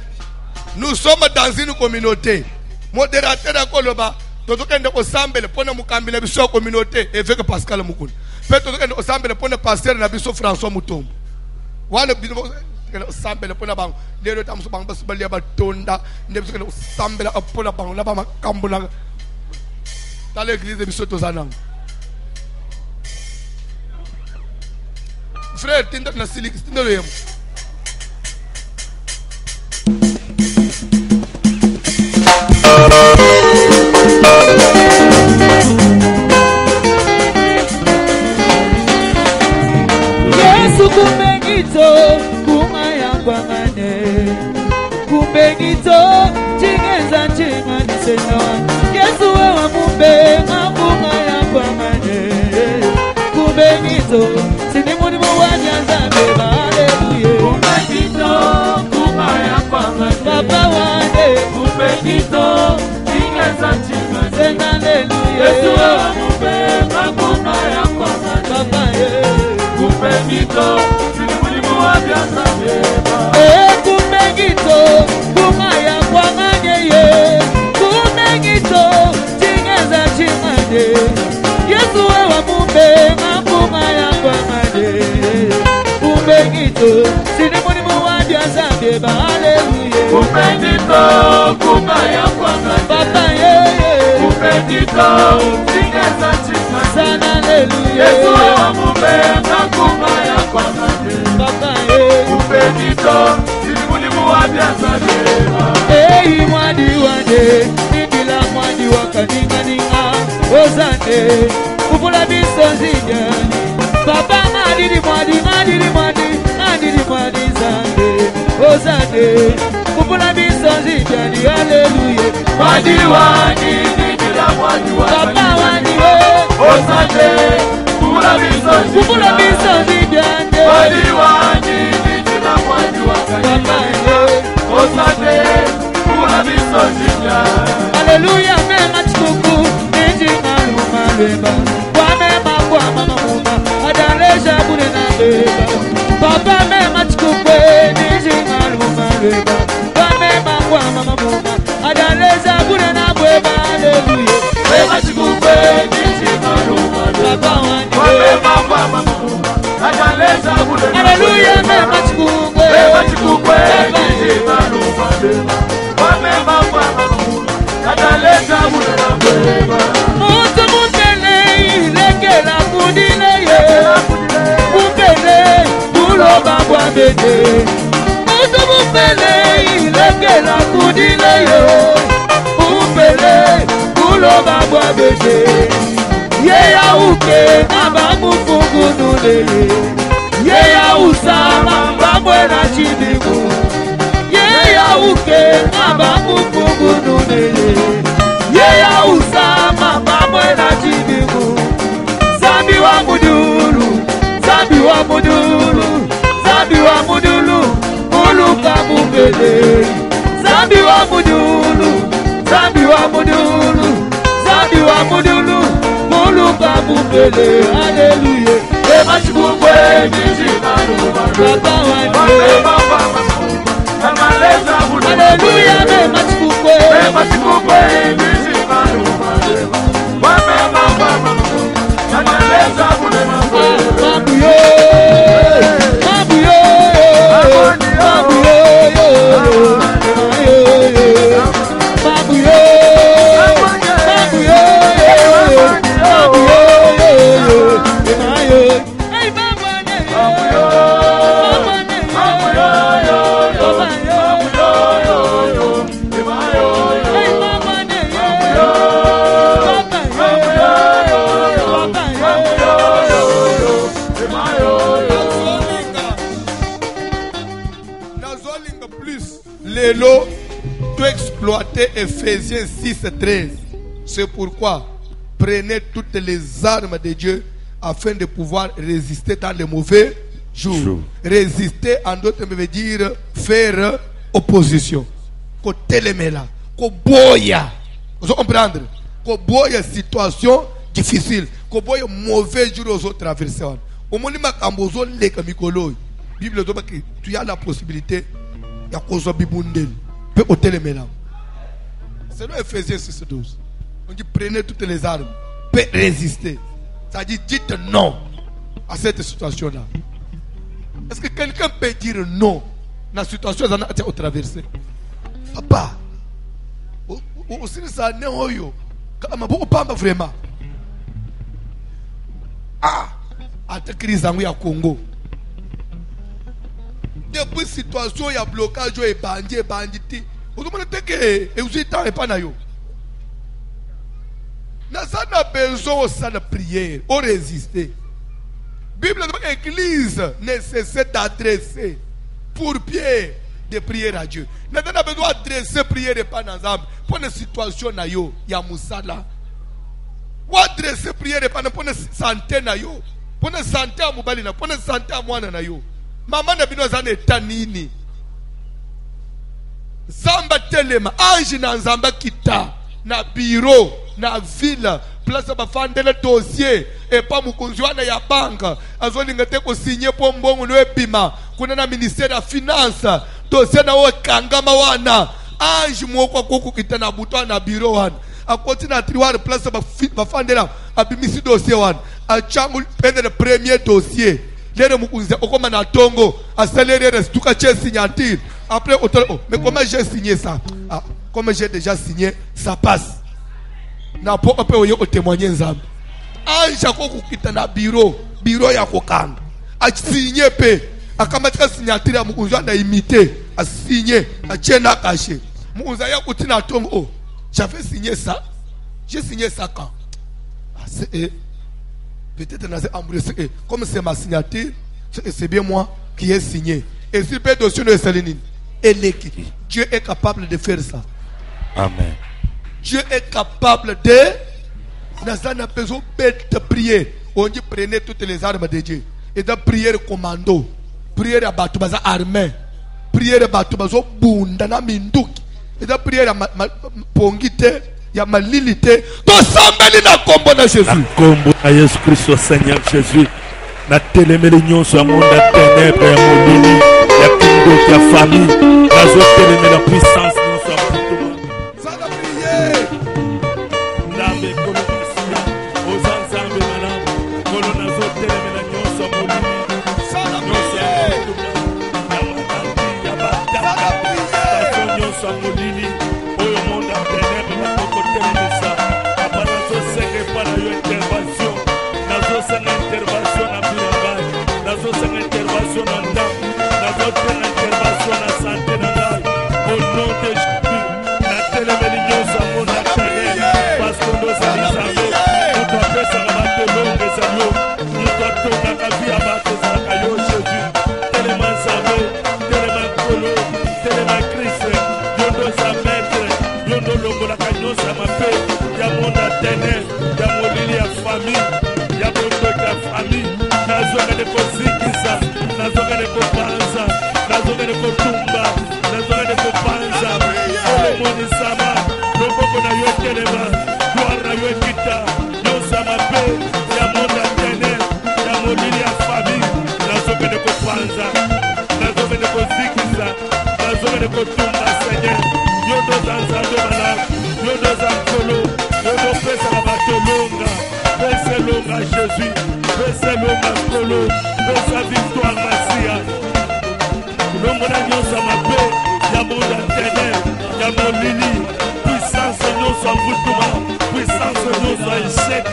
Nous sommes dans une communauté modérateur à Koloba tozokende osambele pona mukambila biso communauté évêque Pascal Mukuni pe tozokende osambele pona pasteur na biso François Mutombo wana bino osambele pona bango lelo tamso bango basibalia batonda ndebiso kende osambela pona bango la ba makambo na dans l'église biso tozananga frère tinda na siliki tinda lo yemo Yesu kumengito kumaya kwangane kumbengito chingeza chingani seno Yesu wewe mumbe kumaya kwangane kumbengito sinimuni muwanya zambe haleluya kumbengito kumaya kwangane baba wane kumbengito chingeza chingani seno haleluya Yesu wewe mumbe kumaya kwangane baba kumbengito sinimuni muwanya zambe kumbengito kumaya kwangane ye kumbengito chingeza chingani Yesu wewe mumbe kumaya kwangane kumbengito sinimuni muwanya zambe haleluya kumbengito kumaya kwangane baba ye kumbengito chingeza chingani sana haleluya Yesu wewe mumbe kumaya kwangane baba ye kumbengito sinimuni muwanya zambe mwadi wande nindila mwadi wakaninganinga ozande kufula biso nzijani baba ngadiri mwadi zande ozande kufula biso nzijani haleluya mwadi wandi nindila mwadi baba wandi ozande kufula biso nzijani mwadi wandi nindila mwadi wakaninganinga ozande Hallelujah, mema chikuku, niji maluma beba. Kwa mema kwa mama muma, adaleja bure na beba. Papa mema chikuku, niji maluma beba. Kwa mema kwa mama muma, adaleja bure na beba. Hallelujah, mema chikuku, niji maluma beba. Papa wani, kwa mema kwa mama muma, adaleja bure na beba. Hallelujah, mema chikuku, niji maluma beba. Mutu mutele ilekela kudile ye Mupele kuloba kwa bede Mutu mupele ilekela kudile ye Mupele kuloba kwa bede Ye ya uke naba mufungu nulele Ye ya usama mbamwe na chi Mumbele, Alléluia. Et Machikoukwe, Papa Wani. Alléluia, mais Machikoukwe. Lélo peut exploiter Ephésiens 6:13. C'est pourquoi prenez toutes les armes de Dieu afin de pouvoir résister dans les mauvais jours. Résister, en d'autres mots, veut dire faire opposition. Côté les méla, ko boya. Vous comprenez? Ko boya situation difficile, ko boya mauvais jour aux autres traversés. Au moment où kambozo le kamikolo, Bible dit que tu as la possibilité ya kozo bibundel peut ôter les méla. C'est dans Ephésiens 6:12. On dit prenez toutes les armes, peut résister. Ça dit dites non à cette situation-là. Est-ce que quelqu'un peut dire non dans la situation qu'on a traversée? Papa, aussi ça n'est pas yo. Pas vraiment. Ah, à la crise en Congo. Depuis situation il y a blocage et bandit. Vous demandez que vous êtes pas na yo. Nous avons besoin de prière, de résister. La Bible dit que l'église nécessite d'adresser pour Pierre de prière à Dieu. Nous avons besoin d'adresser prière et pas ensemble. Pour une situation na yo, il y a Moussala. Ou adresser prière et pas pour une santé na yo. Pour une santé à Moubalina, pour une santé à moi na yo. Maman n'a besoin d'en état nini. Zamba telema, ange na zamba kita. Na bureau, na ville, place ba fandele dossier et pas mukunzwana ya banque. Azolinga ko signer pour mbongo no ebima. Kuna na ministère de finance, dossier na o kangama wana. Ange mwoko koko kita na buto na bureau wana. Akoti na triwar place ba fandela abimisi dossier wana. Achangu pende le premier dossier. Lere mukunzia okoma na tongo, accélérer restuka che signature. Après mais comment j'ai signé ça? Ah, comme j'ai déjà signé, ça passe. Na po pe oyo témoigner nzambe. Anja ko kukita na bureau ya kokanga. A signé pe, akamatika signature mukunzwa na imiter, a signé, a tchena caché. Mukunza ya kutina tongo. Oh, j'avais signé ça. J'ai signé ça quand? Ah, c'est peut-être dans un comme c'est ma signature, c'est bien moi qui ai signé. Et s'il peut dossier de Salinine, Dieu est capable de faire ça. Amen. Dieu est capable de. Nous avons besoin de prier. On dit prenez toutes les armes de Dieu. Et de prière commando. Prière à Batoubaza armée. Prière à Batoubaza bundana minduki. Et de prière à Pongite. Il y a ma lilité. Tout ça, na combo na Jésus. Na combo na Jésus Christ, Seigneur Jésus. Na télémé l'union sur le monde de ténèbres et mon lili. Il y a toute la famille. Na zo télémé la puissance nous sommes pour tout le monde. Ça va prier. Nambe kolonasia. Aux ensemble madame. Kolona zo télémé la union sur mon lili. Ça va prier. Ya bata. Ça va prier. La union sur mon lili. Au monde de ténèbres na toko télémé ça. Apana zo senge para yo intervention. Na zo senge intervention na bilanga. Na zo senge intervention na ndam. Na zo senge intervention na santé na ndam. Au nom de Jésus. Na télémé l'union sur mon lili. Parce que nous sommes nous doit faire ça va te longue ça yo. Nous doit tourner la vie à battre ça yo Jésus. Tellement savé, tellement colo, tellement Christ. Yo doit sa maître, yo doit longo la canyon ça m'a fait. Ya mon atene, ya mon lili à famille, ya mon truc à famille. Na zone de kosikisa, na zone de kopanza, na zone de kotumba, na zone de kopanza. Ole moni sama, loboko na yo telema, gloire na yo kita, yo sama pe, ya nazongeli kotumba Seigneur yo ndoza nzambe malamu yo ndoza nkolo yo ndopesaka bato elonga pesa elonga Jésus pesa elonga nkolo pesa victoire Masia longo na nyonso mabe ya monde ténèbre ya molili puissance nyonso avutuma puissance nyonso échec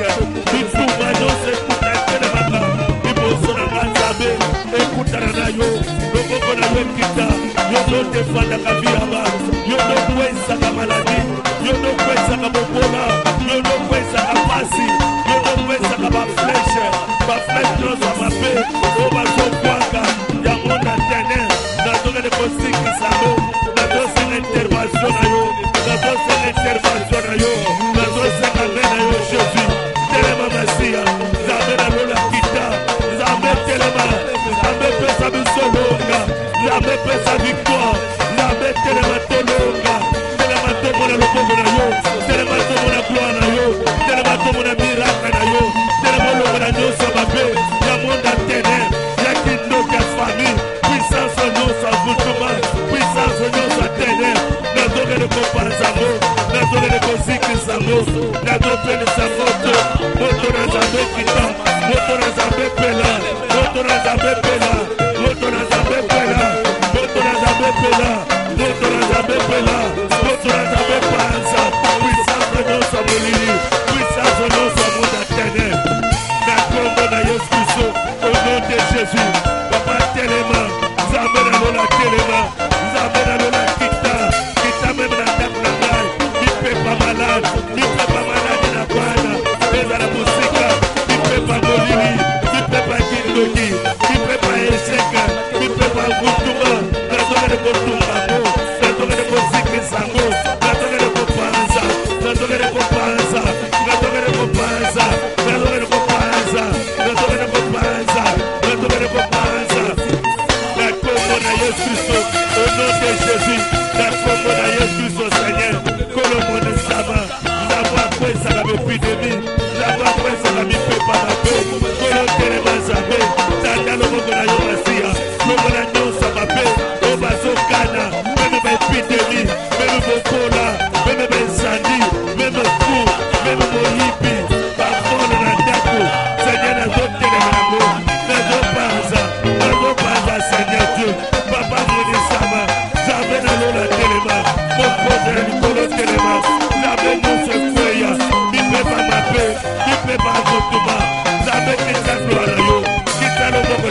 bituma nyonso ekutetelemaka liboso na nga Nzambe ekutana na yo loboko na yo ekita yo ndotefandaka biyaba yo ndokwesaka maladi yo ndokwesaka bobola yo ndokwesaka pasi yo ndokwesaka bafleshe nyonso mabe oyo bazokwaka yango na ténèbre nazongeli kosikisa yo nazosenga intervention na yo nazosenga intervention na yo nazosenga ngai na yo Jésus telema Masia Nzambe na lola kita Nzambe telema Nzambe pesa biso longa Nzambe pesa victoire Nzambe telema tolonga telema tomona loboko na yo telema tomona gloire na yo telema tomona miracle na yo telema longa na nyonso mabe ya monde ya ténèbre ya kindoki ya famille puissance nyonso avutuma puissance nyonso ya ténèbre nazongeli kopanza ngo nazongeli kozikisa ngo nazopelisa moto moto na Nzambe kita moto na Nzambe pela moto na Nzambe pela moto na Nzambe pela moto na Nzambe pela moto na Nzambe pela moto na Nzambe panza puissance nyonso ya molili puissance nyonso ya monde ya ténèbre na kombo na Yesu Kristo au nom de Jésus papa telema Nzambe na lola telema Nzambe na lola kita meme na ndako na ngai mipepa malade na bana ezala mosika mipepa molili mipepa kindoki mipepa eseka mipepa kutuma nazongeli kotumba ngo nazongeli kosikisa ngo nazongeli kopanza nazongeli kopanza nazongeli kopanza nazongeli kopanza nazongeli kopanza nazongeli kopanza na kombo na Yesu Kristo au nom de Jésus na kombo na Yesu Kristo Seigneur kolomo na Nzamba Nzamba akwesaka bepidemi Nzamba akwesaka mipepa mabe kolo telema Nzambe tanda loboko na yo Masia longo na nyonso mabe oyo bazokana meme baepidemi meme bokola meme baezandi meme ku meme moyibi bafolo na ndako Seigneur nazotelema yango nazopanza Seigneur Dieu papa monisama Nzambe na lola telema mokonzi na likolo telema Nzambe nyonso ekweya mipepa mabe mipepa akotuma Nzambe kita gloire na yo kita loboko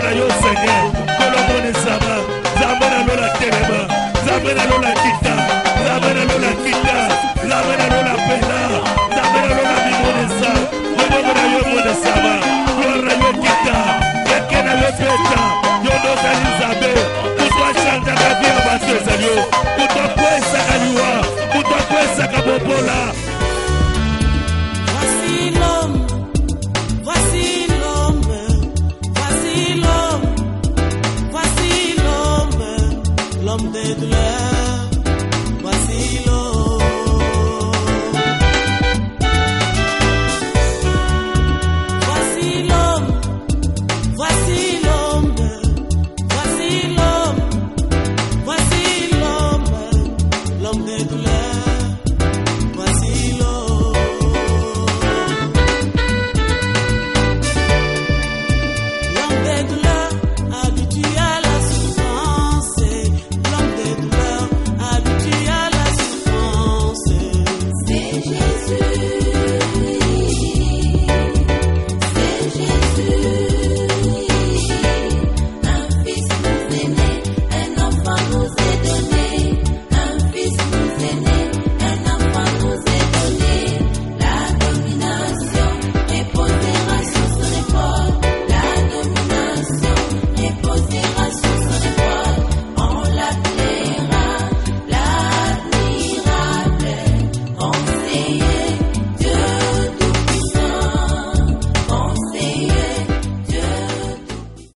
na yo Seigneur kolo monisama Nzambe na lola telema Nzambe na lola kita Nzambe na lola kita Nzambe na lola pena Nzambe na lola mimonisa loboko na yo monisama gloire na yo kita ekena yo peta yo ndozali Nzambe kutwachanjaka bia bato ezali yo kutwakwesaka liwa kutwakwesaka bobola. L'homme des douleurs, voici l'homme. Voici l'homme, voici l'homme, voici l'homme, voici l'homme, l'homme des douleurs, voici l'homme. L'homme des douleurs, habitué à la souffrance. L'homme des douleurs, habitué à la souffrance. C'est Jésus. C'est Jésus. Un fils nous est né, un enfant nous est donné. Un fils nous est né, un enfant nous est donné. La domination est posée sur son épaule. La domination est posée